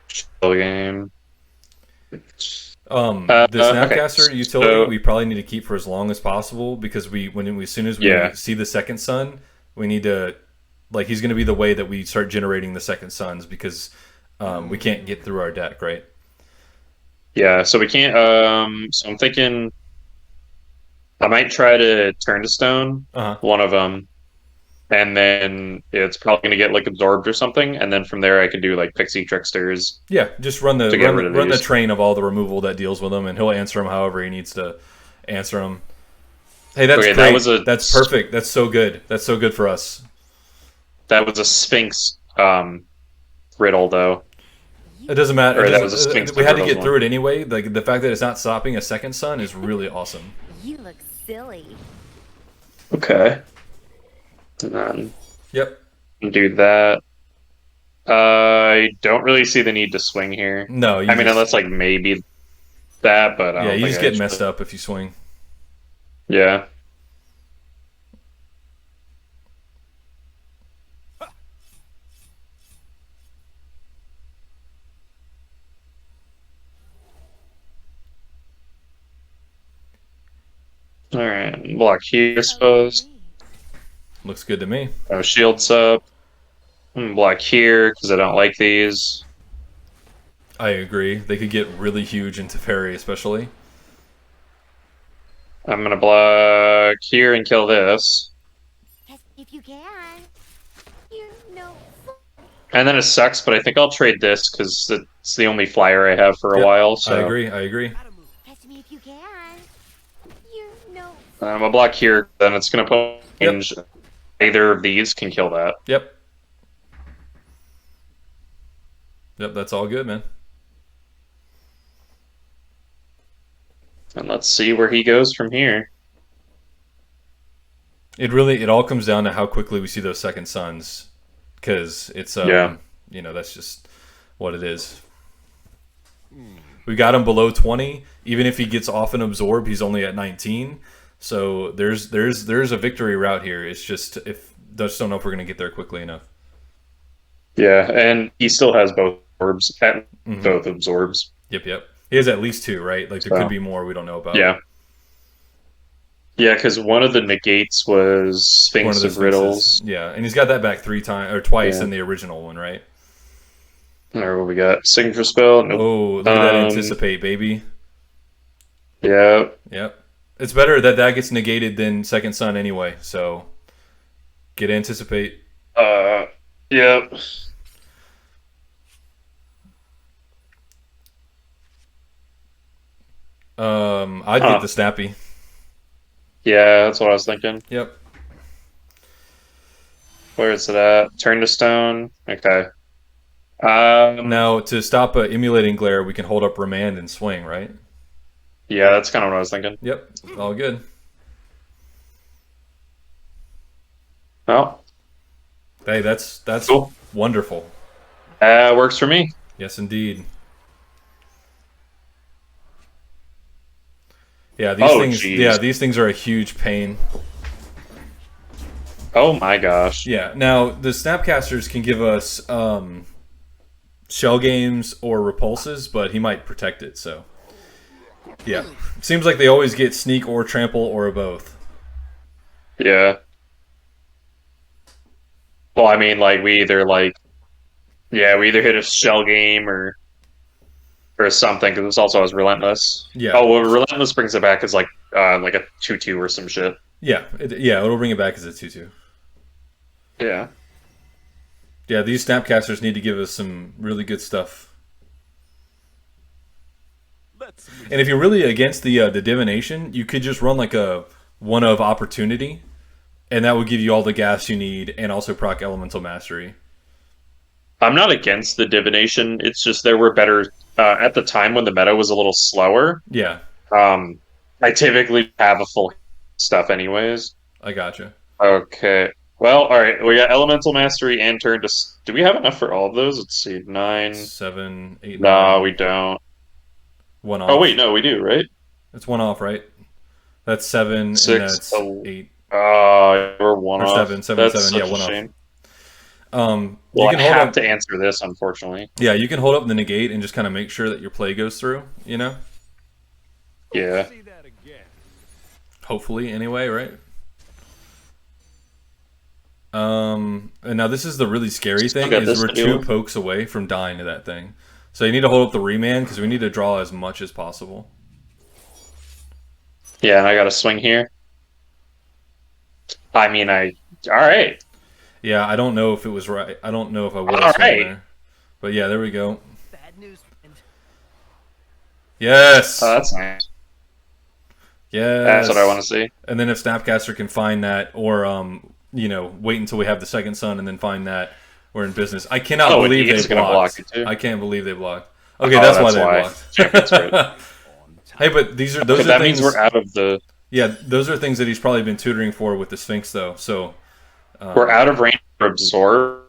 Chill game. The Snapcaster okay, utility so- we probably need to keep for as long as possible because as soon as we Yeah. see the second sun, we need to like he's going to be the way that we start generating the second suns because we can't get through our deck, right? Yeah, so we can't. So I'm thinking I might try to turn to stone Uh-huh. one of them, and then it's probably gonna get like absorbed or something, and then from there I can do like pixie tricksters. Yeah, just run the To get rid of run the these. train of all the removal that deals with them, and he'll answer them however he needs to answer them. Hey, that's Okay, great. that was That's perfect. That's so good. That's so good for us. That was a Sphinx riddle though. It doesn't matter. Or It that doesn't- was a Sphinx we had to Riddles get one. through it anyway. Like the fact that it's not stopping a second sun is really awesome. You look silly. Okay. And then Yep. do that. I don't really see the need to swing here. No, you I mean, just, unless like maybe that, but I yeah, don't you think just I get actually- messed up if you swing. Yeah. All right, block here, I suppose. Looks good to me. Oh, shields up. Block here because I don't like these. I agree. They could get really huge into Teferi, especially. I'm gonna block here and kill this. If you can. You know. And then it sucks, but I think I'll trade this because it's the only flyer I have for a Yep, while. So I agree. I agree. Catch me if you can. You know. I'm gonna block here. Then it's gonna put range. Either of these can kill that. Yep. Yep, that's all good, man. And let's see where he goes from here. It all comes down to how quickly we see those second suns, because it's Yeah. you know, that's just what it is. We got him below 20. Even if he gets off and absorb, he's only at 19. So there's a victory route here. It's just just don't know if we're gonna get there quickly enough. Yeah, and he still has both orbs. Mhm. Both absorbs. Yep. He has at least 2, right? Like there So- could be more we don't know about. Yeah. Yeah, because one of the negates was One Sphinx of the of Riddles. Sphinxes. Yeah, and he's got that back 3 times or twice Yeah. in the original one, right? Or what we got? Signature spell. Nope. Oh, look at that anticipate, baby. Yeah. Yep. It's better that gets negated than second sun anyway. So get anticipate. Yeah. I'd get the snappy. Yeah, that's what I was thinking. Yep. Where is it at? Turn to stone. Okay. Now to stop emulating glare, we can hold up remand and swing, right? Yeah, that's kind of what I was thinking. Yep. All good. Well, Hey, that's Cool. wonderful. works for me. Yes, indeed. Yeah, these Oh, things. jeez. Yeah, these things are a huge pain. Oh my gosh. Yeah. Now the Snapcasters can give us shell games or repulses, but he might protect it. So yeah, seems like they always get sneak or trample or both. Yeah. Well, I mean, like we either hit a shell game or something because this also has relentless. Yeah. Oh, well, relentless brings it back as like a 2/2 or some shit. Yeah. It'll bring it back as a 2/2. Yeah. Yeah, these Snapcasters need to give us some really good stuff. Let's meet. And if you're really against the divination, you could just run like a one of opportunity, and that would give you all the gas you need, and also proc elemental mastery. I'm not against the divination. It's just there were better at the time when the meta was a little slower. Yeah, I typically have a full stuff anyways. I gotcha. Okay. Well, all right. We got elemental mastery and turn to. Do we have enough for all of those? Let's see. 9. 7, 8, No, 9. we don't. One off. Oh wait, no, we do, right? It's one off, right? That's 7, 6, and that's 11. 8. We're one Or off. 7, 7, That's 7, yeah, such a one off. shame. You Well, can I hold have up. to answer this, unfortunately. Yeah, you can hold up the negate and just kind of make sure that your play goes through. You know. Yeah. See that again. Hopefully, anyway, right? And now this is the really scary thing, got is this we're to deal 2 with. pokes away from dying to that thing. So you need to hold up the Remand, because we need to draw as much as possible. Yeah, and I got to swing here. I mean, all right. Yeah, I don't know if it was right. I don't know if I would All have swung right. there. But yeah, there we go. Bad news, friend. Yes! Oh, that's nice. Yes! That's what I want to see. And then if Snapcaster can find that, or, you know, wait until we have the second sun and then find that, we're in business. I cannot Oh, believe he's they gonna blocked. block it too. I can't believe they blocked. Okay, Oh, that's why that's they why. blocked. Champions crit. Hey, but those Because are that things. means we're out of the Yeah, those are things that he's probably been tutoring for with the Sphinx, though. So we're out of range for absorb.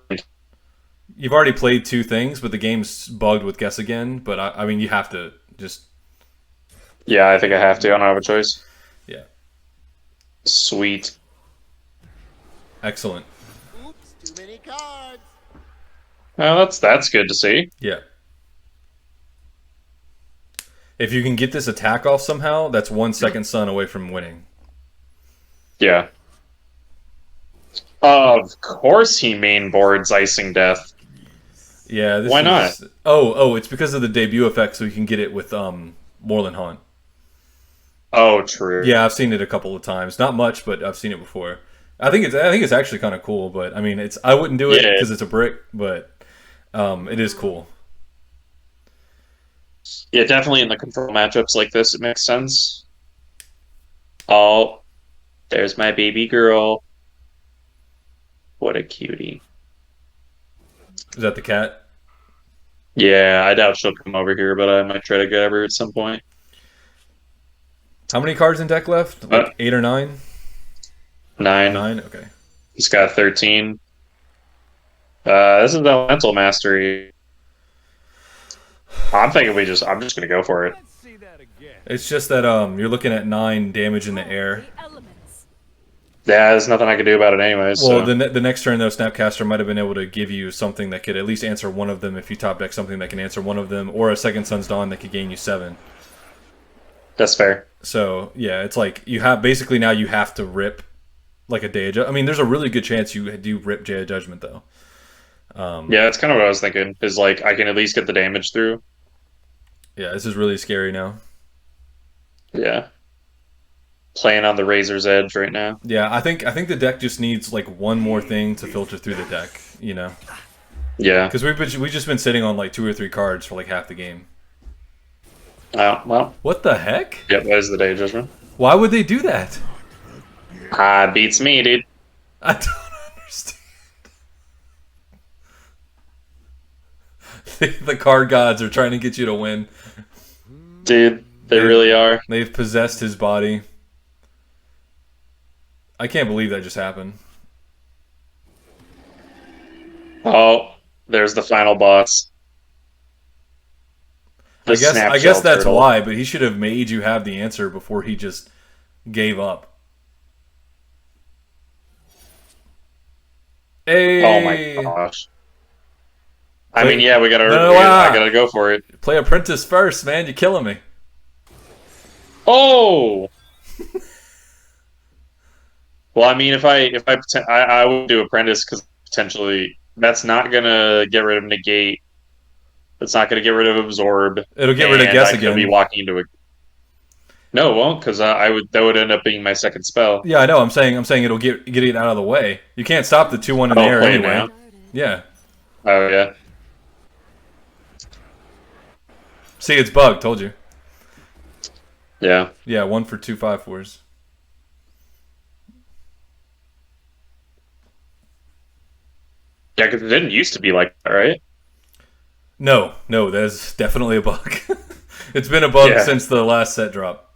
you've already played 2 things, but the game's bugged with Guess Again. But I mean, you have to just Yeah, I think I have to. I don't have a choice. yeah, Sweet. excellent. Oops, too many cards. Well, that's good to see. Yeah. If you can get this attack off somehow, that's 1 second sun away from winning. Yeah. Of course he main boards Icing Death. Yeah. This Why is, not? Oh, it's because of the debut effect, so you can get it with Moreland Hunt. Oh, true. Yeah, I've seen it a couple of times. Not much, but I've seen it before. I think it's actually kind of cool, but I mean, I wouldn't do it Yeah. because it's a brick, but it is cool. Yeah, definitely in the control matchups like this, it makes sense. Oh, there's my baby girl. What a cutie. Is that the cat? Yeah, I doubt she'll come over here, but I might try to get her at some point. How many cards in deck left? Like 8 or 9? 9. 9? Okay. He's got 13. This is Elemental Mastery. I'm thinking I'm just gonna go for it. Let's see that again. It's just that you're looking at 9 damage in the air. The elements. Yeah, there's nothing I can do about it anyways. Well, So. the next turn, though, Snapcaster might have been able to give you something that could at least answer one of them if you top deck something that can answer one of them, or a Second Sun's Dawn that could gain you 7. That's fair. So, yeah, it's like you have basically now you have to rip like a Day of Judgment. I mean, there's a really good chance you do rip Day of Judgment, though. Yeah, that's kind of what I was thinking. Is like I can at least get the damage through. Yeah, this is really scary now. Yeah. Playing on the razor's edge right now. Yeah, I think the deck just needs like one more thing to filter through the deck, you know? Yeah. Because we've just been sitting on like 2 or 3 cards for like half the game. Oh, well. What the heck? Yep, that is the Day of Judgment. Why would they do that? Beats me, dude. I don't understand. The card gods are trying to get you to win. Dude, they really are. They've possessed his body. I can't believe that just happened. Oh, there's the final boss. The I guess Snapshell that's turtle. why, but he should have made you have the answer before he just gave up. Hey! Oh my gosh. I mean, yeah, we gotta. No, I gotta go for it. Play Apprentice first, man. You're killing me. Oh. Well, I mean, I would do Apprentice because potentially that's not gonna get rid of Negate. That's not gonna get rid of Absorb. It'll get rid of and Guess I could Again. be walking into a. No, it won't, because that would end up being my second spell. Yeah, I know. I'm saying it'll get it out of the way. You can't stop the 2-1 in the air play it anyway. now? Yeah. Oh yeah. See, it's bugged. Told you. Yeah. Yeah, 1 for 2 5/4s. Yeah, because it didn't used to be like that, right? No, that's definitely a bug. It's been a bug Yeah. since the last set drop.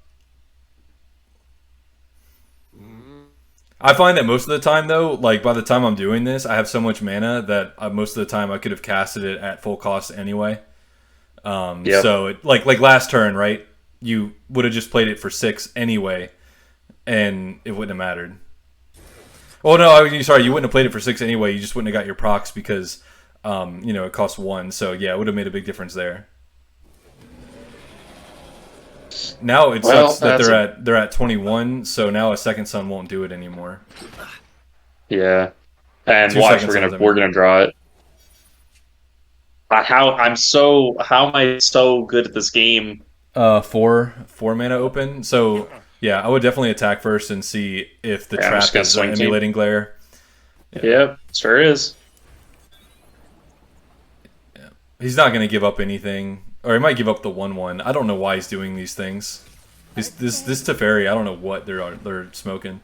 I find that most of the time, though, like by the time I'm doing this, I have so much mana that most of the time I could have casted it at full cost anyway. Yep. So, like last turn, right? You would have just played it for 6 anyway, and it wouldn't have mattered. Oh no, sorry, you wouldn't have played it for 6 anyway. You just wouldn't have got your procs because, it costs 1. So yeah, it would have made a big difference there. Now it Well, sucks that that's they're at 21, so now a second sun won't do it anymore. Yeah, and 2 watch, second suns, I mean. we're gonna draw it. How am I so good at this game? 4 mana open. So yeah, I would definitely attack first and see if the Yeah, I'm just trap gonna is swing team. emulating glare. Yep, sure is. He's not going to give up anything, or he might give up the 1/1. I don't know why he's doing these things. This Teferi, I don't know what they're smoking.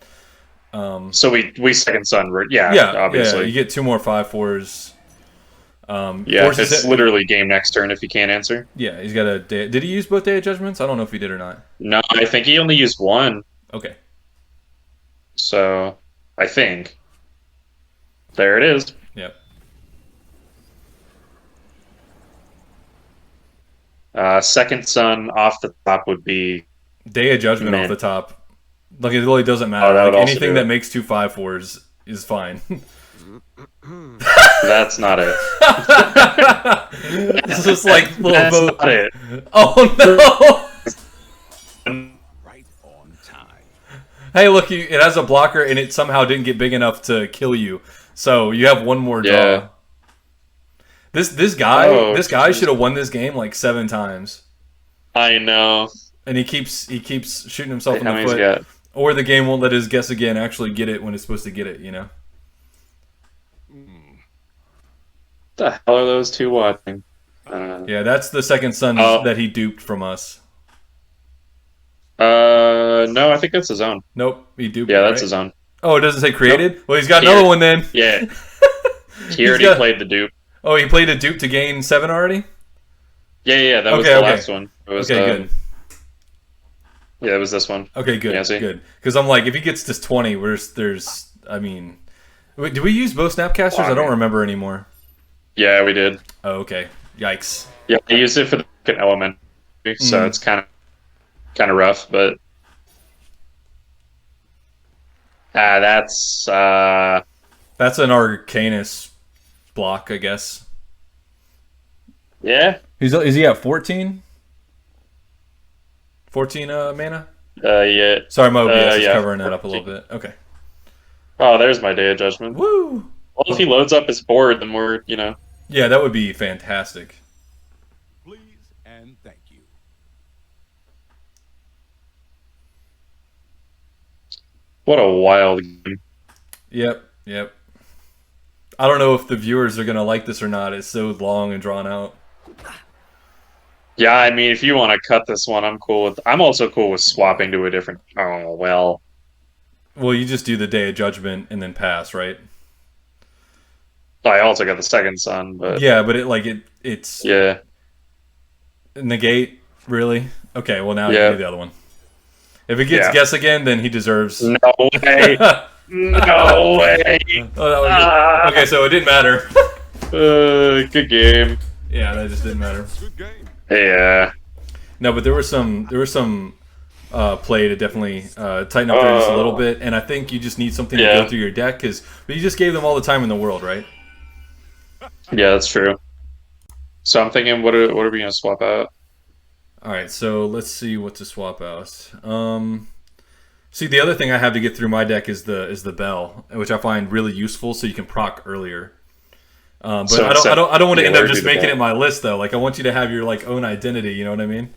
So we second sun, Yeah, obviously. you get 2 more 5/4s. Yeah, forces it's it- literally game next turn if you can't answer. Yeah, he's got a day. Did he use both Day of Judgments? I don't know if he did or not. No, I think he only used one. Okay. So I think there it is. Yep. Second sun off the top would be Day of Judgment Man. off the top. Like it really doesn't Oh, matter. that would Like also anything do that it. makes 2 5/4s is fine. that's not it. It's just like little That's boat. not it. Oh no! Right on time. Hey, look, it has a blocker, and it somehow didn't get big enough to kill you. So you have 1 more draw. Yeah. This guy Oh, geez. should have won this game like 7 times, I know. and he keeps shooting himself How in the many's foot. got? Or the game won't let his guess again actually get it when it's supposed to get it. You know. What the hell are those two watching? Yeah, that's the second son Oh. that he duped from us. No, I think that's his own. Nope, he duped. Yeah, it, that's right? his own. Oh, it doesn't say created. Well, he's got Here. another one then. Yeah, he He's already got- played the dupe. Oh, he played a dupe to gain 7 already. Yeah, that was Okay, the okay. last one. It was, Okay, good. Yeah, it was this one. Okay, good, Yeah, see? good. Because I'm like, if he gets to 20, I mean, wait, do we use both Snapcasters? I don't man. remember anymore. Yeah, we did. Oh, okay. Yikes. Yeah, I used it for the fucking element, so Mm. it's kind of rough, but that's That's an Arcanus block, I guess. yeah. Is he at 14? 14 mana? Yeah. Sorry, my OBS is yeah, covering that up a 14. little bit. Okay. Oh, there's my Day of Judgment. Woo! Well, if he loads up his board, then we're Yeah, that would be fantastic. Please and thank you. what a wild game. Yep. I don't know if the viewers are going to like this or not. It's so long and drawn out. Yeah, I mean, if you want to cut this one, I'm cool with. I'm also cool with swapping to a different. Oh well. Well, you just do the Day of Judgment and then pass, right? I also got the second son, but Yeah, but it's yeah. negate, really? Okay, well now Yeah. you do the other one. If it gets Yeah. guess again, then he deserves. No way. No way. Oh, that was good. Okay, so it didn't matter. Good game. Yeah, that just didn't matter. Good game. Yeah. No, but there was some play to definitely tighten up there just a little bit, and I think you just need something to Yeah. go through your deck because you just gave them all the time in the world, right? Yeah, that's true. So I'm thinking, what are we gonna swap out? All right, so let's see what to swap out. See, the other thing I have to get through my deck is the bell, which I find really useful, so you can proc earlier. But So I don't want to yeah, end up where just do the making bell? it my list though. Like I want you to have your own identity. You know what I mean?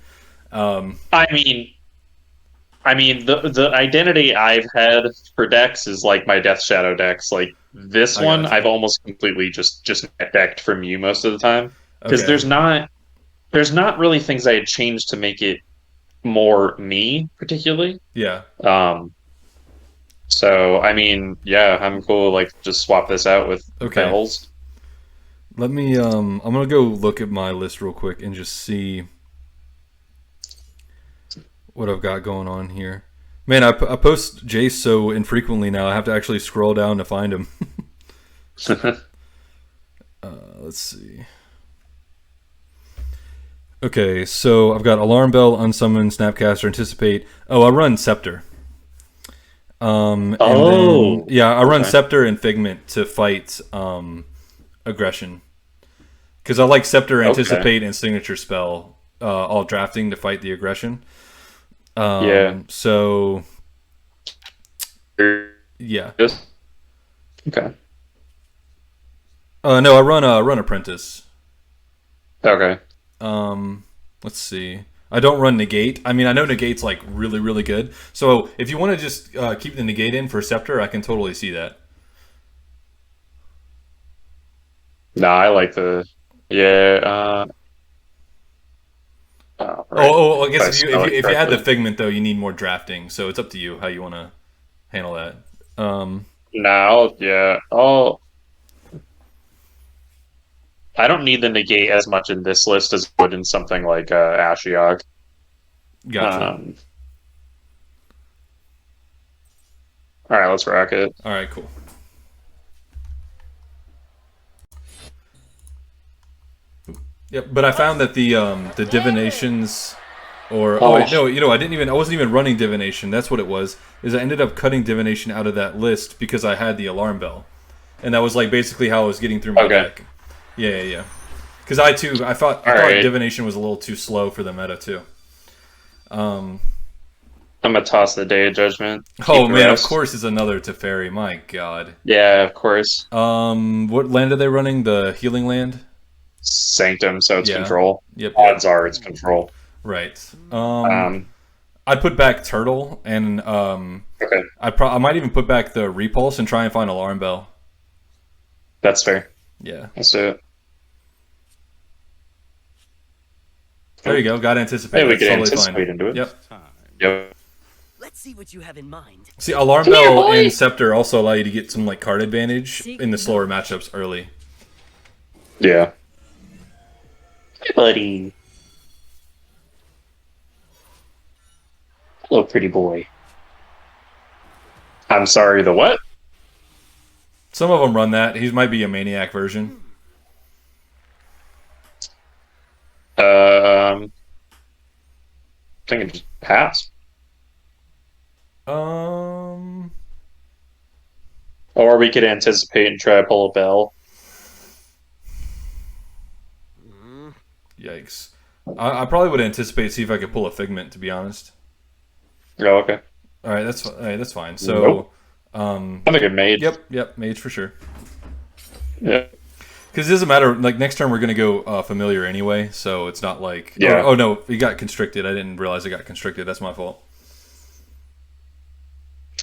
I mean, the identity I've had for decks is like my Death Shadow decks. Like this I one, gotcha. I've almost completely just net decked from you most of the time because Okay. there's not really things I had changed to make it more me particularly. Yeah. So I mean, yeah, I'm cool. Like just swap this out with Okay. bells. Let me. I'm gonna go look at my list real quick and just see what I've got going on here. Man, I post Jace so infrequently now. I have to actually scroll down to find him. Let's see. Okay, so I've got Alarm Bell, Unsummon, Snapcaster, Anticipate. Oh, I run Scepter. And then, yeah, I run Okay. Scepter and Figment to fight aggression. Because I like Scepter, Anticipate, and Signature Spell all drafting to fight the aggression. Yeah. So yeah. Just okay. No, I run Apprentice. Okay. Let's see. I don't run Negate. I mean, I know Negate's like really, really good. So if you want to just keep the Negate in for Scepter, I can totally see that. Nah, I like the yeah. Right. Oh, I guess If I spell it if you add the correctly. Figment though, you need more drafting. So it's up to you how you want to handle that. Now, yeah. Oh, I don't need the negate as much in this list as I would in something like Ashiok. Gotcha. All right, let's rock it. All right, cool. Yep, but I found that the divinations, or wait, no, I wasn't even running divination. That's what it was. Is I ended up cutting divination out of that list because I had the alarm bell, and that was like basically how I was getting through my deck. Yeah. Because I thought divination was a little too slow for the meta too. I'm gonna toss the Day of Judgment. Oh man, of course it's another Teferi. My God. Yeah, of course. What land are they running? The healing land. Sanctum, so it's control. Yep. Odds are it's control. Right. I'd put back Turtle, and okay. I might even put back the Repulse and try and find Alarm Bell. That's fair. Yeah. Let's do it. There you go. Got to anticipate. Hey, we can totally anticipate fine. into it. Yep. Yep. Let's see what you have in mind. See, Alarm Bell and Scepter also allow you to get some like card advantage in the slower matchups early. Yeah. Hey, buddy. Hello, pretty boy. I'm sorry, the what? Some of them run that. He might be a Maniac version. I think it just pass. Or we could anticipate and try to pull a bell. Yikes. I probably would anticipate, see if I could pull a Figment, to be honest. Oh, okay. All right, that's fine. So, I think it Mage. Yep, Mage for sure. Yeah. Because it doesn't matter. Like next turn, we're gonna go familiar anyway, so it's not like. Yeah. Oh no, it got constricted. I didn't realize it got constricted. That's my fault.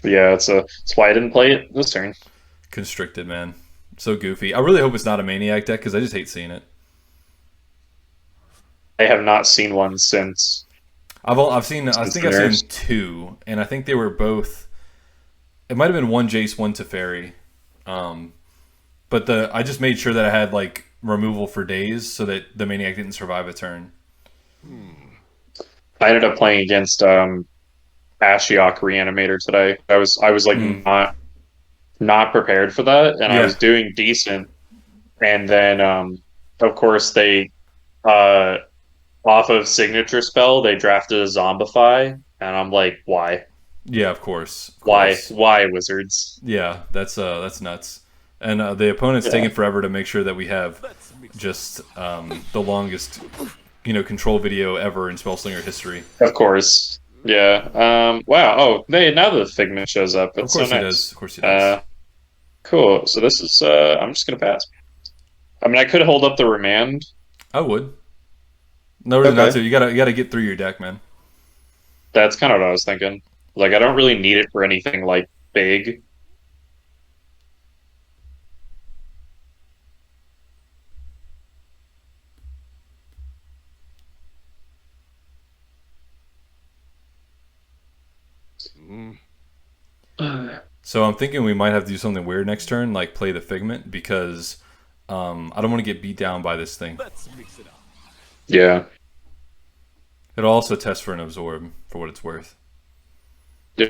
Yeah, that's why I didn't play it this turn. Constricted, man. So goofy. I really hope it's not a Maniac deck because I just hate seeing it. I have not seen one since. I've seen 2, and I think they were both. It might have been one Jace, one Teferi. But I just made sure that I had like removal for days so that the Maniac didn't survive a turn. I ended up playing against Ashiok Reanimator today. I was like not prepared for that, and I was doing decent. And then of course they off of signature spell they drafted a Zombify, and I'm like, why? Yeah, of course. Why Wizards? Yeah, that's nuts. And the opponent's taking forever to make sure that we have just the longest, control video ever in Spellslinger history. Of course. Yeah. Wow. Oh, now the Figment shows up. That's of course so nice. He does. Of course he does. Cool. So this is. I'm just gonna pass. I mean, I could hold up the Remand. I would. No reason not to. You gotta get through your deck, man. That's kind of what I was thinking. Like, I don't really need it for anything like big. So I'm thinking we might have to do something weird next turn, like play the Figment, because I don't want to get beat down by this thing. Let's mix it up. Yeah. It'll also test for an Absorb, for what it's worth. Yeah.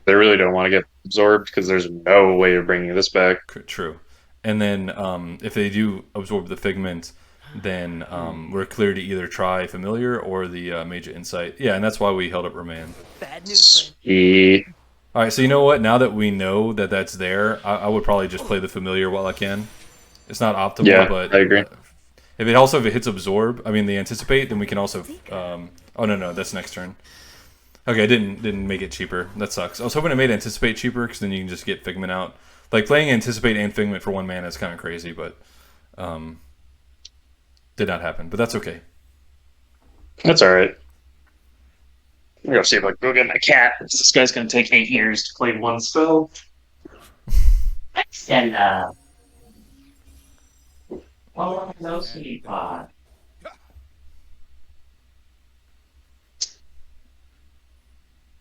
They really don't want to get absorbed because there's no way of bringing this back. True. And then if they do absorb the Figment, then we're clear to either try Familiar or the Mage Insight. Yeah, and that's why we held up Remand. Bad news, Sweet. All right, so you know what? Now that we know that that's there, I would probably just play the Familiar while I can. It's not optimal, but I agree. If it hits Absorb, I mean the Anticipate, then we can also. Oh no, that's next turn. Okay, it didn't make it cheaper. That sucks. I was hoping it made Anticipate cheaper, because then you can just get Figment out. Like, playing Anticipate and Figment for 1 mana is kind of crazy, but did not happen. But that's okay. That's alright. I'm gonna see if I can go get my cat. This guy's gonna take 8 years to play 1 spell. And oh, no sweetie pie.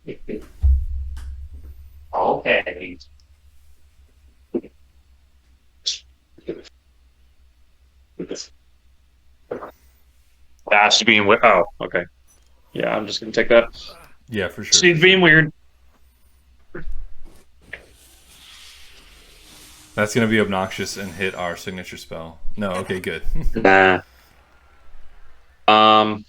Okay. She's being weird. Oh, okay. Yeah, I'm just gonna take that. Yeah, for sure. She's being weird. That's going to be obnoxious and hit our signature spell. No, okay, good. Nah. Oh,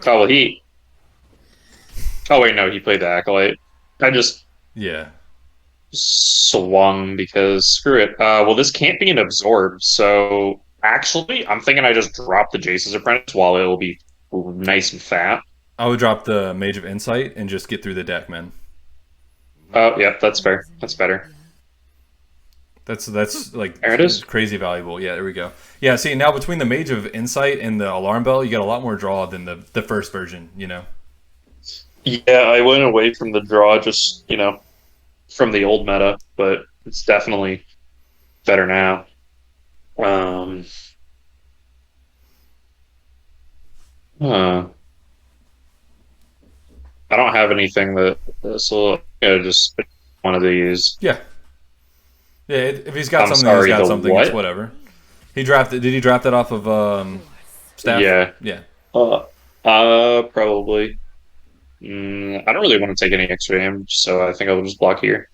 well, he... Oh, wait, no, he played the Acolyte. I just Yeah. swung because screw it. Well, this can't be an Absorb, so actually, I'm thinking I just drop the Jace's Apprentice while it'll be nice and fat. I would drop the Mage of Insight and just get through the deck, man. Oh, yeah, that's fair. That's better. That's like There it is. crazy valuable. Yeah, there we go. Yeah, see, now between the Mage of Insight and the Alarm Bell, you got a lot more draw than the first version, you know? Yeah, I went away from the draw just, from the old meta, but it's definitely better now. I don't have anything so just pick one of these. Yeah. Yeah, if he's got I'm something, sorry, he's got the something. what? It's whatever. He drafted. Did he draft that off of Staff? Yeah. Yeah. Probably. I don't really want to take any extra damage, so I think I'll just block here.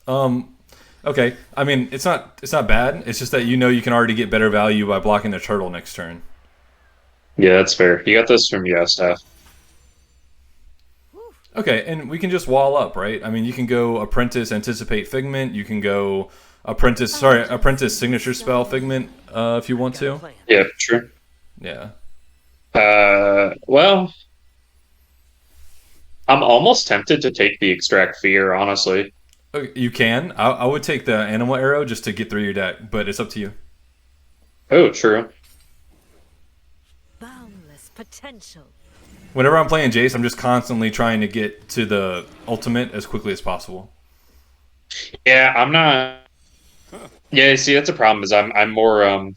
Okay. I mean, it's not bad. It's just that you can already get better value by blocking the turtle next turn. Yeah, that's fair. You got this from Staff. Okay, and we can just wall up, right? I mean, you can go Apprentice, Anticipate Figment. You can go Apprentice Signature Spell Figment if you want to. Yeah, true. Yeah. Well, I'm almost tempted to take the Extract Fear, honestly. Okay, you can. I would take the Animal Arrow just to get through your deck, but it's up to you. Oh, true. Boundless potential. Whenever I'm playing Jace, I'm just constantly trying to get to the ultimate as quickly as possible. Yeah, I'm not. Yeah, see, that's a problem. Is I'm more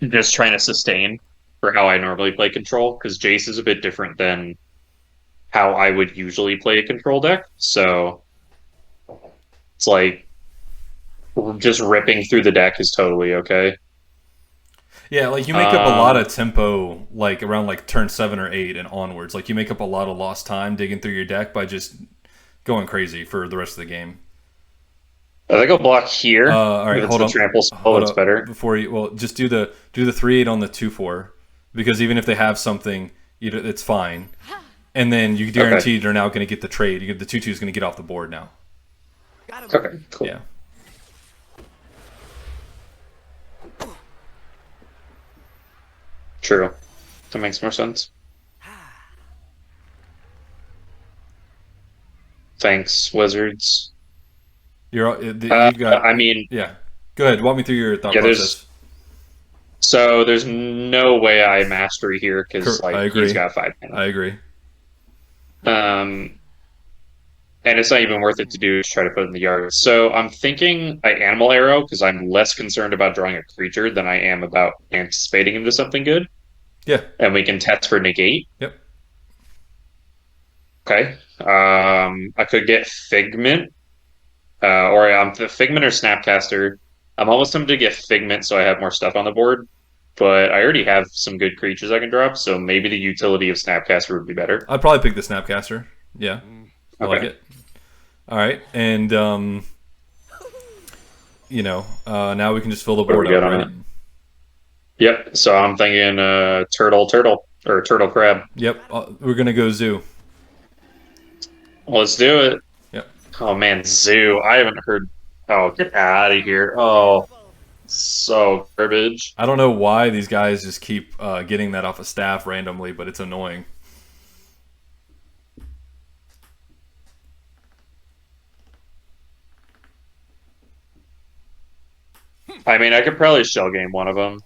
just trying to sustain for how I normally play control, because Jace is a bit different than how I would usually play a control deck. So it's like just ripping through the deck is totally okay. Yeah, like you make up a lot of tempo, like around like turn 7 or 8 and onwards. Like you make up a lot of lost time digging through your deck by just going crazy for the rest of the game. I think I'll block here. All right, if hold it's on. a trample spell, Hold it's up. better. Before you, well, just do the 3/8 on the 2/4, because even if they have something, it's fine. And then you guaranteed are now going to get the trade. The 2/2 is going to get off the board now. Okay, cool. Yeah. True. That makes more sense. Thanks, Wizards. You've got. I mean, Yeah. Go ahead. Walk me through your thought process. There's no way I mastery here because I agree. he's got 5 mana. I agree. And it's not even worth it to do is try to put it in the yard. So I'm thinking I Animal Arrow because I'm less concerned about drawing a creature than I am about anticipating into something good. Yeah. And we can test for negate. Yep. Okay. I could get Figment. Or Figment or Snapcaster. I'm almost tempted to get Figment so I have more stuff on the board. But I already have some good creatures I can drop, so maybe the utility of Snapcaster would be better. I'd probably pick the Snapcaster. Yeah. I like Okay. it. All right. And, now we can just fill the What do board we up, got on right? it? Yep, so I'm thinking turtle, or turtle crab. Yep. We're going to go zoo. Let's do it. Yep. Oh man, zoo. I haven't heard. Oh, get out of here. Oh, So garbage. I don't know why these guys just keep getting that off of staff randomly, but it's annoying. I mean, I could probably shell game one of them.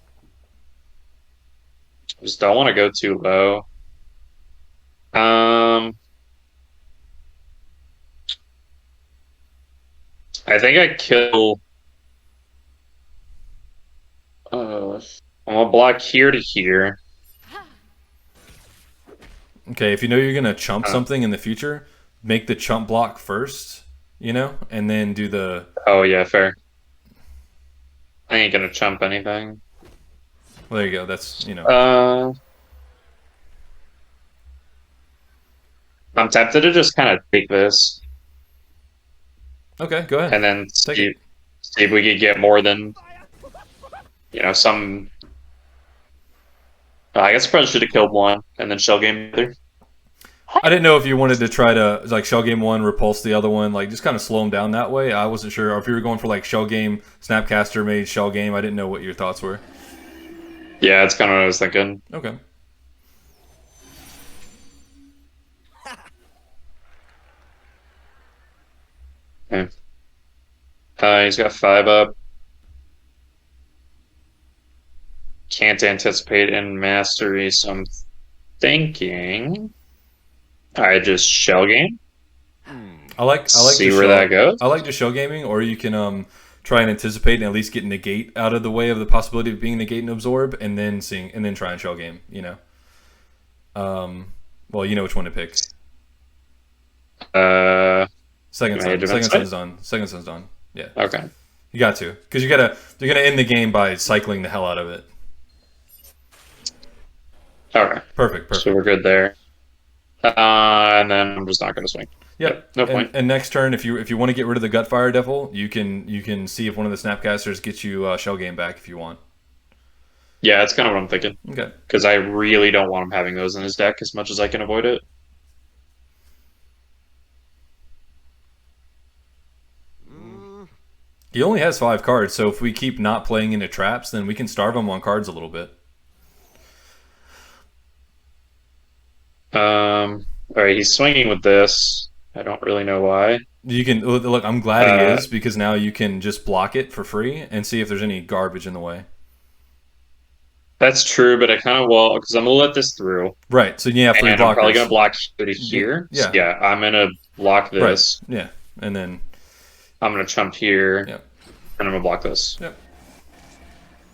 Just don't want to go too low. I think I kill. I'm gonna block here to here. Okay, if you know you're gonna chump something in the future, make the chump block first, you know, and then do the. Oh yeah, fair. I ain't gonna chump anything. Well, there you go. That's, you know. I'm tempted to just kind of take this Okay, go ahead. and then Take see it. if we could get more than, you know, some. I guess I probably should have killed one and then shell game the other. I didn't know if you wanted to try to like shell game one, repulse the other one, like just kind of slow them down that way. I wasn't sure, or if you were going for like shell game, Snapcaster, Mage, shell game. I didn't know what your thoughts were. Yeah, that's kind of what I was thinking. Okay. Okay. He's got 5 up. Can't anticipate in mastery, so I'm thinking I just shell game. I like See the where shell, that goes. I like the shell gaming, or you can try and anticipate and at least get negate out of the way of the possibility of being negate and absorb, and then try and shell game. You know. Well, you know which one to pick. Second sun's done. Second sun's done. Yeah. Okay. You got to, because you're gonna end the game by cycling the hell out of it. Okay. Perfect. So we're good there. And then I'm just not going to swing. Yep. No point. And next turn, if you want to get rid of the Gutfire Devil, you can see if one of the Snapcasters gets you shell game back if you want. Yeah, that's kind of what I'm thinking. Okay. Because I really don't want him having those in his deck as much as I can avoid it. He only has 5 cards, so if we keep not playing into traps, then we can starve him on cards a little bit. Alright, he's swinging with this. I don't really know why. You can look. I'm glad he is, because now you can just block it for free and see if there's any garbage in the way. That's true, but I kind of because I'm gonna let this through. Right. So you have 3 and blockers. I'm probably gonna block here to here. Yeah. So yeah, I'm gonna block this. Right. Yeah, and then I'm gonna chump here. Yep. And I'm gonna block this. Yep.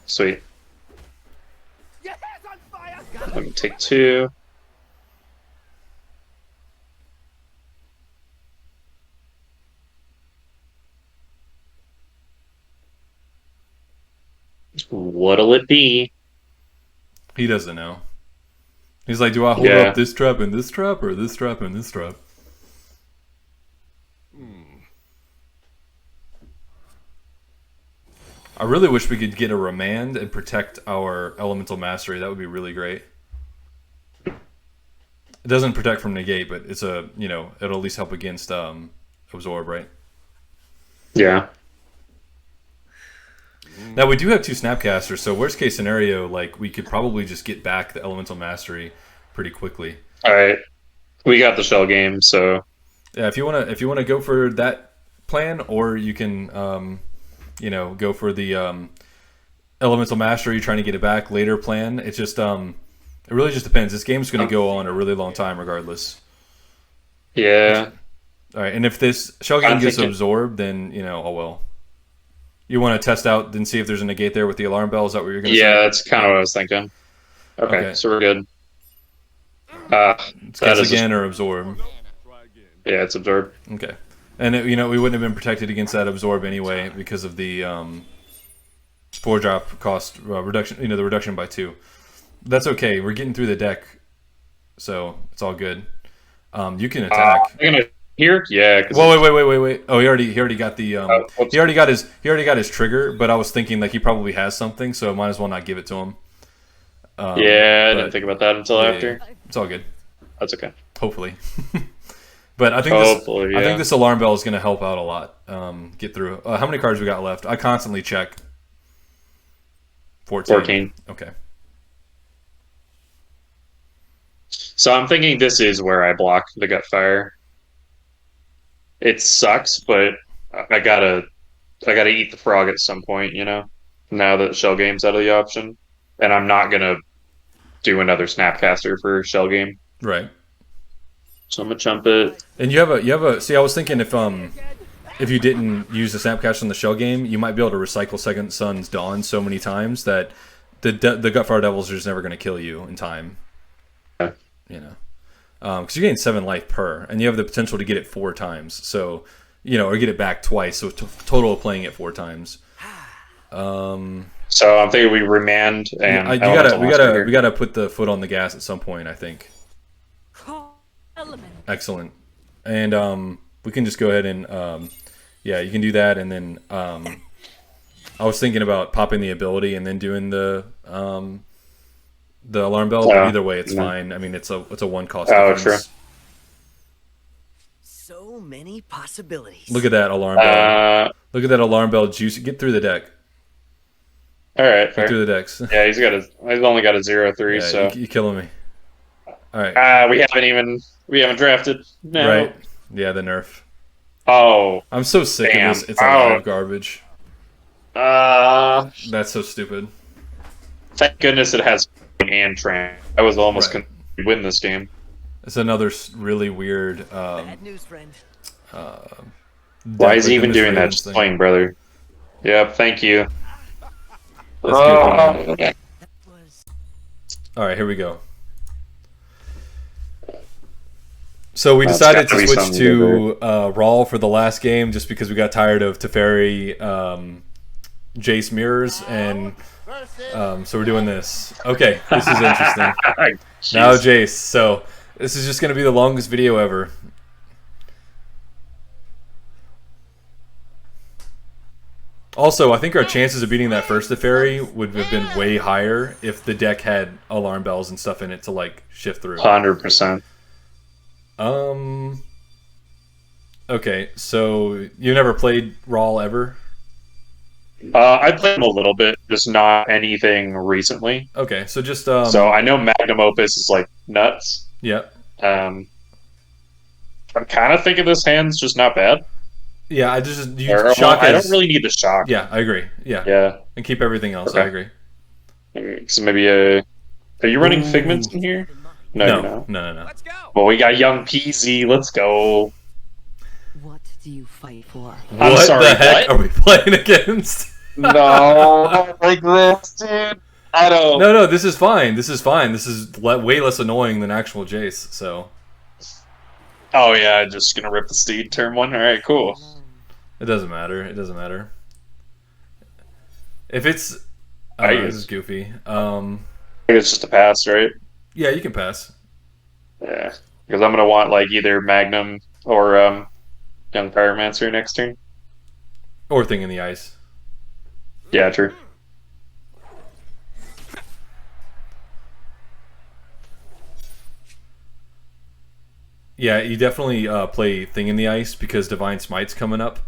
Sweet. Let me take 2. What'll it be? He doesn't know. He's like, do I hold up this trap and this trap, or this trap and this trap? I really wish we could get a Remand and protect our Elemental Mastery. That would be really great. It doesn't protect from negate, but it's a, you know, it'll at least help against absorb, right? Yeah. Now we do have 2 Snapcasters, so worst case scenario, like we could probably just get back the Elemental Mastery pretty quickly. All right, we got the shell game, so yeah. If you wanna go for that plan, or you can you know, go for the Elemental Mastery, trying to get it back later plan. It's just it really just depends. This game's going to go on a really long time regardless. Yeah. All right, and if this shell game gets absorbed, then, you know, oh well. You want to test out and see if there's a negate there with the alarm bell? Is that what you're going to say? Yeah, that's kind of what I was thinking. Okay, so we're good. It's guess again or absorb. Yeah, it's absorb. Okay. And, you know, we wouldn't have been protected against that absorb anyway because of the 4-drop cost reduction, you know, the reduction by 2. That's okay. We're getting through the deck, so it's all good. You can attack. I'm gonna here, yeah. Whoa, wait. Oh, he already got the he already got his trigger. But I was thinking like he probably has something, so I might as well not give it to him. Yeah, I didn't think about that until after. It's all good. That's okay. Hopefully. But I think I think this alarm bell is going to help out a lot. Get through. How many cards we got left? I constantly check. 14. Okay. So I'm thinking this is where I block the Gutfire. It sucks, but I gotta eat the frog at some point, you know. Now that Shell Game's out of the option, and I'm not gonna do another Snapcaster for Shell Game, Right. so I'm gonna chump it. And you have a. See, I was thinking if you didn't use the Snapcaster in the Shell Game, you might be able to recycle Second Sun's Dawn so many times that the Gutfire Devils are just never going to kill you in time. Okay. You know, because you gain 7 life per, and you have the potential to get it 4 times. So, you know, or get it back twice. So total of playing it 4 times. So I'm thinking we remand and we gotta put the foot on the gas at some point. I think. Excellent, and we can just go ahead and yeah, you can do that, and then I was thinking about popping the ability and then doing the alarm bell. But either way, it's fine. I mean, it's a 1 cost difference. True. So many possibilities. Look at that alarm bell. Look at that alarm bell juice. Get through the deck. All right, fair. Get through the decks. Yeah, he's only got a 0-3, Yeah, so you're killing me. All right. we haven't drafted. No. Right. Yeah, the nerf. Oh, I'm so sick damn. of this. It's a lot of garbage. That's That's so stupid. Thank goodness it has and Tran. I was almost Right. going to win this game. It's another really weird. Bad news, friend. Why is he even doing that? Just playing, brother. Yep, thank you. Let's do it. All right, here we go. So we That's decided gotta to be switch something to Rawl for the last game just because we got tired of Teferi, Jace mirrors, and so we're doing this. Okay, this is interesting. Now Jace. So this is just going to be the longest video ever. Also, I think our chances of beating that first Teferi would have been way higher if the deck had alarm bells and stuff in it to like shift through. 100%. Okay, so you never played Rawl ever? I played them a little bit, just not anything recently. Okay, so just So I know Magnum Opus is like nuts. yeah. I'm kind of thinking this hand's just not bad. Yeah, I just Shock I don't really need the shock. Yeah, I agree. Yeah. Yeah. And keep everything else. Okay. I agree. So maybe are you running Figments in here? No, you're not. No. Let's go. Well, we got Young Peasy. Let's go. What do you fight for? I'm What sorry, the heck what? are we playing against? No, I don't like this, dude. I don't. No, this is fine. This is fine. This is way less annoying than actual Jace, so Oh yeah, I'm just gonna rip the Steed turn 1. All right, cool. it doesn't matter. It doesn't matter. If it's this is goofy. It's just a pass, right? Yeah, you can pass. Yeah, because I'm gonna want like either Magnum or Young Pyromancer next turn. Or Thing in the Ice. Yeah, true. Yeah, you definitely play Thing in the Ice because Divine Smite's coming up.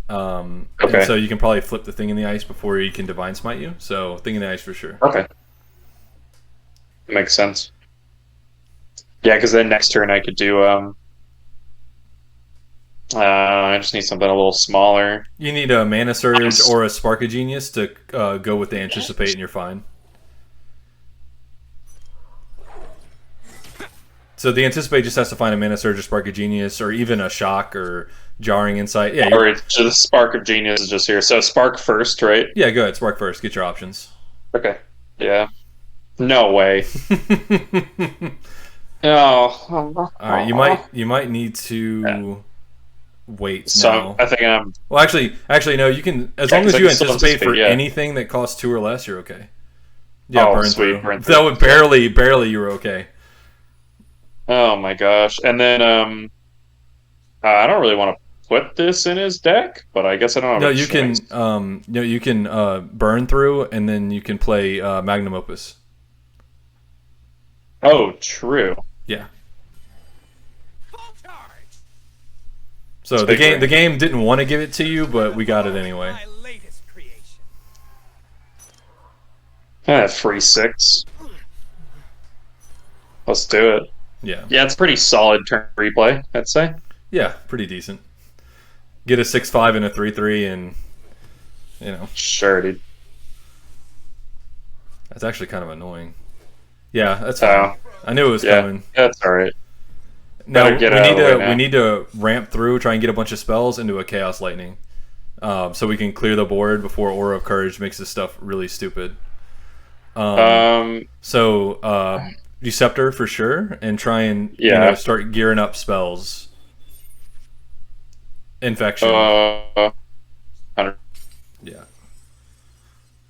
And so you can probably flip the Thing in the Ice before you can Divine Smite you. So Thing in the Ice for sure. Okay. Makes sense. Yeah, because then next turn I could do I just need something a little smaller. You need a Mana Surge or a Spark of Genius to go with the Anticipate, and you're fine. So the Anticipate just has to find a Mana Surge or Spark of Genius, or even a Shock or Jarring Insight. Yeah, Or it's just Spark of Genius is just here. So Spark first, right? yeah, go ahead. Spark first. Get your options. Okay. Yeah. No way. Oh. All right, you might need to wait So now. I think I'm. Well, actually, no. You can as Yeah, long 'cause as I you can still anticipate for anticipate, yeah. anything that costs 2 or less, you're okay. Yeah, Oh, burn sweet, through. burn That through. would barely you were okay. Oh my gosh! And then I don't really want to put this in his deck, but I guess I don't have. No, a you can choice. you can burn through, and then you can play Magnum Opus. Oh, true. Yeah. Full charge. So It's the big game ring. didn't want to give it to you, but we got it anyway. My latest creation. Free 6. Let's do it. Yeah. Yeah, it's pretty solid turn replay, I'd say. Yeah, pretty decent. Get a 6/5 and a 3/3, and you know. Sure, dude. That's actually kind of annoying. Yeah, that's fine. I knew it was coming. That's alright. Now Now. we need to ramp through, try and get a bunch of spells into a Chaos Lightning, so we can clear the board before Aura of Courage makes this stuff really stupid. So do Scepter for sure, and try and you know, start gearing up spells. Infection. 100. Yeah.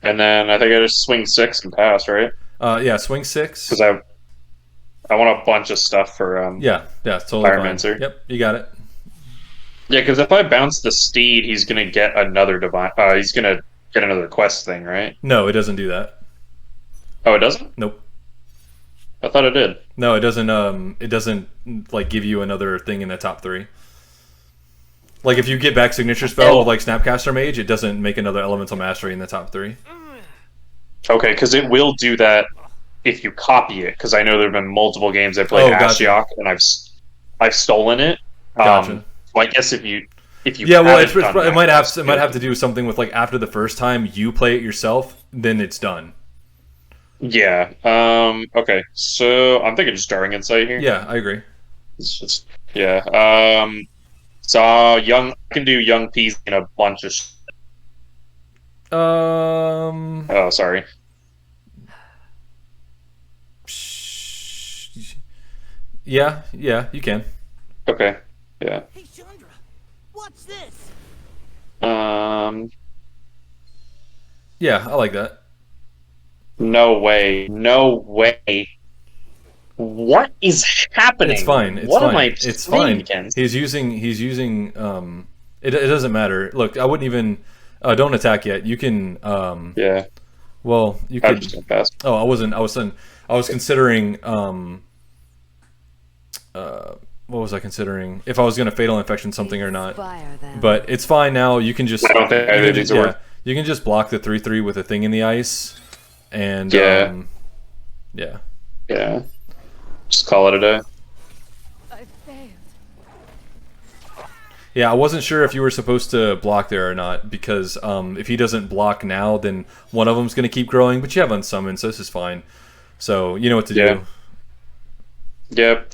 And then I think I just swing 6 and pass, right? Yeah, swing 6. Because I want a bunch of stuff for yeah, totally fine. Pyromancer. Yep, you got it. Yeah, because if I bounce the Steed, he's gonna get another divine. He's gonna get another quest thing, right? No, it doesn't do that. Oh, it doesn't? Nope. I thought it did. No, it doesn't. It doesn't like give you another thing in the top 3. Like if you get back signature spell of like Snapcaster Mage, it doesn't make another elemental mastery in the top 3. Okay, because it will do that if you copy it. Because I know there have been multiple games I played Ashiok and I've stolen it. Gotcha. Well, I guess if you yeah, well, it might have to do something with like after the first time you play it yourself, then it's done. Yeah. Okay. So I'm thinking just Jarring Insight here. Yeah, I agree. It's just yeah. So I can do young peas in a bunch of. Oh, sorry. Yeah, you can. Okay. Yeah. Hey, Chandra, what's this? Yeah, I like that. No way. No way. What is happening? It's fine. It's what fine. am I It's fine. Against? He's using it doesn't matter. Look, I wouldn't even don't attack yet. You can yeah. Well, you I'm could just gonna pass. Oh, I was considering what was I considering? If I was going to Fatal Infection something or not. But it's fine now. You can just I don't think either of these are worth. You can just block the 3/3 with a thing in the ice, and yeah. Just call it a day. I failed. Yeah, I wasn't sure if you were supposed to block there or not, because if he doesn't block now, then one of them's going to keep growing, but you have Unsummon, so this is fine. So, you know what to do. Yep.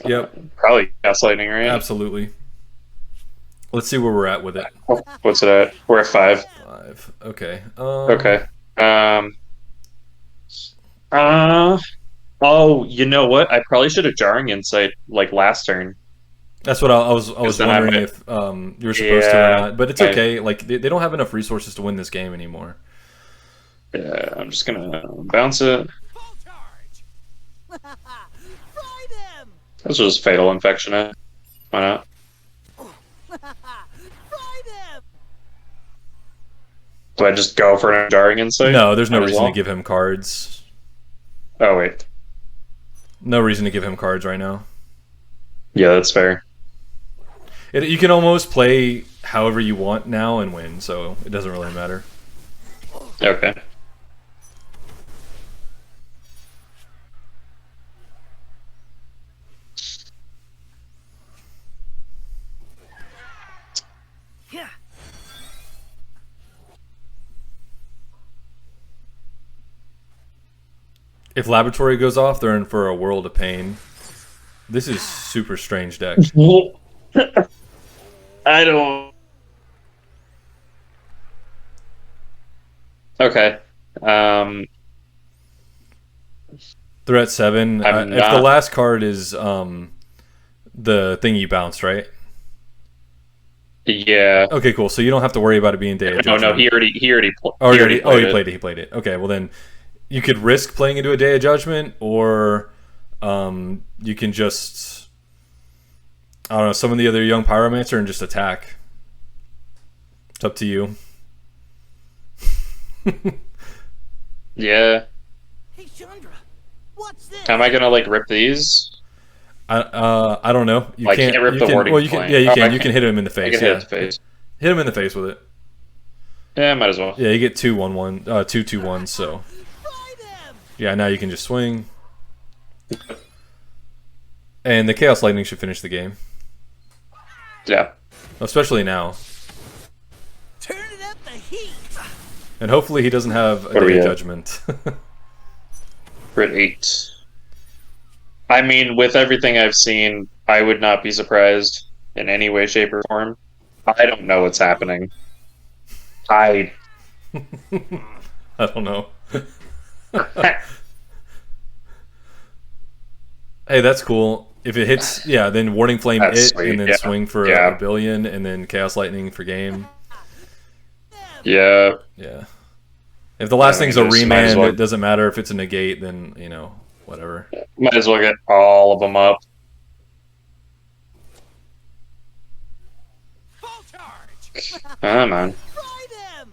Yep. Probably Gaslighting, right? Absolutely. Let's see where we're at with it. What's it at? We're at 5. 5. Okay. Okay. Oh, you know what? I probably should have Jarring Insight like last turn. That's what I was wondering if you were supposed to or not. But it's okay. Like they don't have enough resources to win this game anymore. Yeah, I'm just gonna bounce it. Full charge! Fry them! Let's just Fatal Infection it. Why not? Fry them! Do I just go for a Jarring Insight? No, there's no Might as reason well. to give him cards. Oh, wait. No reason to give him cards right now. Yeah, that's fair. You can almost play however you want now and win, so it doesn't really matter. Okay. Yeah. If Laboratory goes off, they're in for a world of pain. This is super strange deck. I don't... Okay. They're at 7. If the last card is the thing you bounced, right? Yeah. Okay, cool. So you don't have to worry about it being Day of Judgment. No, he already played it. He played it. Okay, well then you could risk playing into a Day of Judgment, or you can just, I don't know, summon the other young Pyromancer and just attack. It's up to you. Yeah. Hey, Chandra, what's this? Am I gonna like rip these? I don't know. You can't rip the warding Well, you can. flame. Yeah, you Oh, can. I You can hit him in the face. I can hit him in the face. Hit him in the face with it. Yeah, might as well. Yeah, you get 2/1/1, 2/2/1. So Fry them! yeah, now you can just swing. And the Chaos Lightning should finish the game, Yeah. especially now. Turn it up the heat! And hopefully he doesn't have a What do we Day of have? Judgment. We're at 8. I mean, with everything I've seen, I would not be surprised in any way, shape, or form. I don't know what's happening. I don't know. Hey, that's cool. If it hits, yeah, then Warding Flame That's it, sweet, and then yeah. swing for Yeah. a billion, and then Chaos Lightning for game. Yeah. Yeah. If the last I mean, thing's a just might as remand, well- it doesn't matter if it's a negate, then, you know, whatever. Might as well get all of them up. Full charge! Come on. Fry them!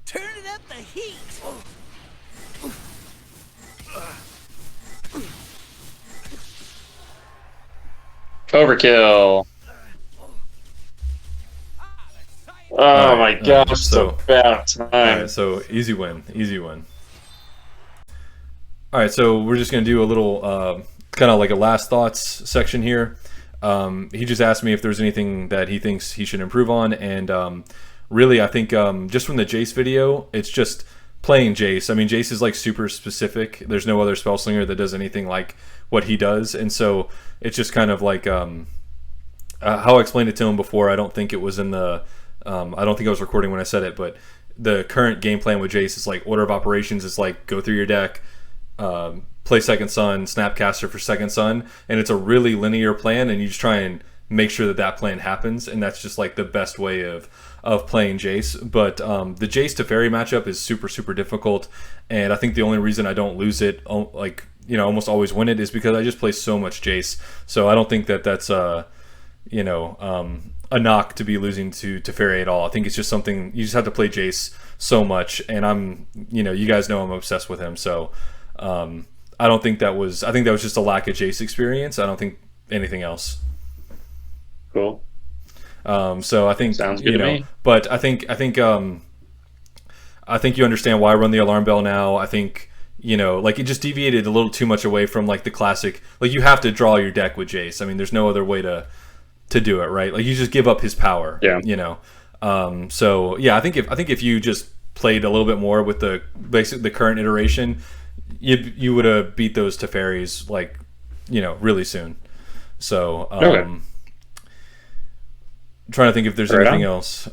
Turn it up the heat! Overkill. Oh Alright, my gosh, alright, so so- about time. Alright, so easy win. Easy win. Alright, so we're just going to do a little, kind of like a last thoughts section here. He just asked me if there's anything that he thinks he should improve on, and really, I think just from the Jace video, it's just playing Jace. I mean, Jace is like super specific. There's no other Spellslinger that does anything like what he does, and so it's just kind of like how I explained it to him before. I don't think it was in the I don't think I was recording when I said it, but the current game plan with Jace is like order of operations is like go through your deck, play Second Sun, Snapcaster for Second Sun, and it's a really linear plan, and you just try and make sure that that plan happens, and that's just like the best way of playing Jace. But the Jace to Fairy matchup is super, super difficult, and I think the only reason I don't lose it, like, you know, almost always win it, is because I just play so much Jace. So I don't think that that's you know, a knock to be losing to Fairy at all. I think it's just something you just have to play Jace so much, and I'm, you know, you guys know I'm obsessed with him, so I don't think that was, I think that was just a lack of Jace experience. I don't think anything else. Cool. So I think, Sounds good you to know, me. but I think you understand why I run the alarm bell now. I think, you know, like it just deviated a little too much away from like the classic, like you have to draw your deck with Jace. I mean, there's no other way to do it, right? Like you just give up his power, Yeah. you know? So yeah, I think if you just played a little bit more with the current iteration, you would have beat those Teferis like, you know, really soon. So, Okay. I'm trying to think if there's Right anything on. else.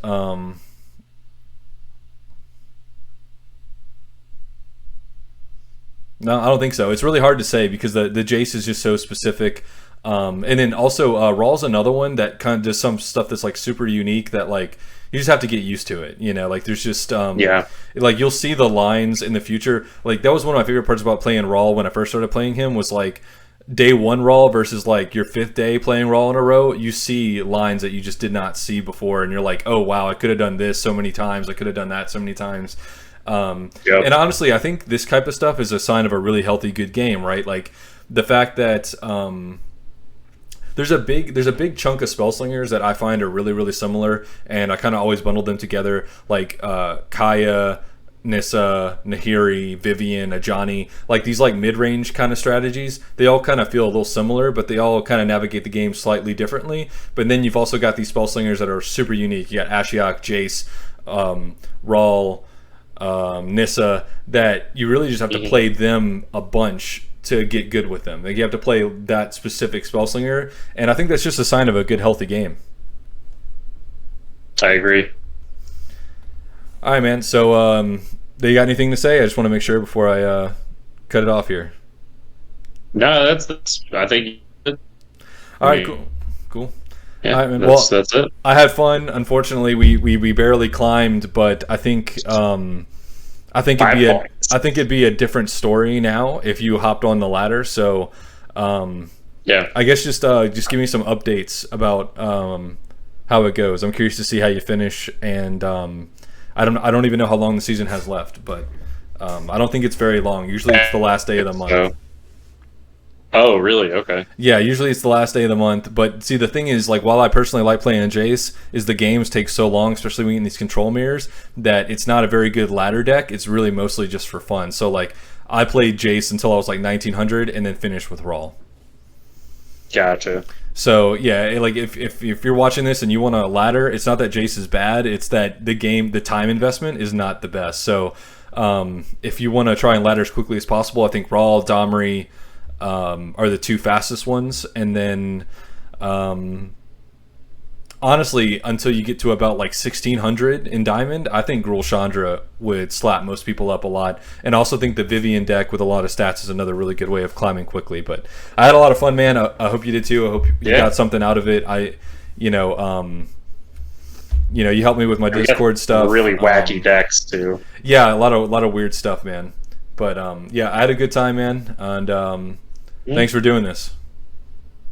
No, I don't think so. It's really hard to say because the Jace is just so specific. And then also Raw's another one that kind of does some stuff that's like super unique that like you just have to get used to it. You know, like there's just Yeah. like you'll see the lines in the future. Like that was one of my favorite parts about playing Raw when I first started playing him was like day one Raw versus like your fifth day playing Raw in a row. You see lines that you just did not see before, and you're like, oh wow, I could have done this so many times. I could have done that so many times. Yep. And honestly, I think this type of stuff is a sign of a really healthy, good game, right? Like the fact that there's a big chunk of Spellslingers that I find are really, really similar, and I kind of always bundled them together, like Kaya, Nissa, Nahiri, Vivian, Ajani, like these like mid-range kind of strategies. They all kind of feel a little similar, but they all kind of navigate the game slightly differently. But then you've also got these Spellslingers that are super unique. You got Ashiok, Jace, Rawl, Nissa, that you really just have to play them a bunch to get good with them. Like you have to play that specific Spellslinger, and I think that's just a sign of a good, healthy game. I agree. All right, man. So, do you got anything to say? I just want to make sure before I cut it off here. No, that's I think. All right, cool. Yeah, All right, man. that's it. I had fun. Unfortunately, we barely climbed, but I think it'd be a different story now if you hopped on the ladder. So, Yeah. I guess just give me some updates about how it goes. I'm curious to see how you finish, and I don't even know how long the season has left, but I don't think it's very long. Usually it's the last day of the month. So, Oh, really? Okay. Yeah, usually it's the last day of the month. But see, the thing is, like, while I personally like playing Jace, is the games take so long, especially when you get in these control mirrors, that it's not a very good ladder deck. It's really mostly just for fun. So, like, I played Jace until I was like 1900 and then finished with Raw. Gotcha. So yeah, like if you're watching this and you want a ladder, it's not that Jace is bad. It's that the time investment is not the best. So if you want to try and ladder as quickly as possible, I think Raw, Domri are the two fastest ones, and then honestly, until you get to about like 1600 in Diamond, I think Gruul Chandra would slap most people up a lot. And I also think the Vivian deck with a lot of stats is another really good way of climbing quickly. But I had a lot of fun, man. I hope you did too. I hope you got something out of it. You helped me with my Discord stuff. Really wacky decks too. Yeah, a lot of weird stuff, man. But yeah, I had a good time, man. And thanks for doing this.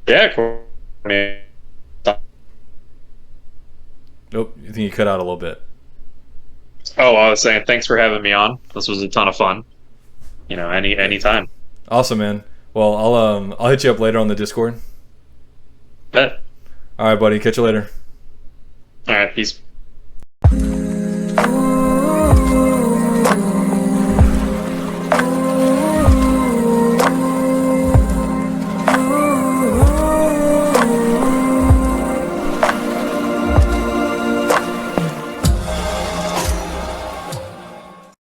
Yeah, cool. Man. Nope, I think you cut out a little bit. Oh, I was saying thanks for having me on. This was a ton of fun. Anytime. Awesome, man. Well, I'll hit you up later on the Discord. Bet. All right, buddy. Catch you later. All right, peace.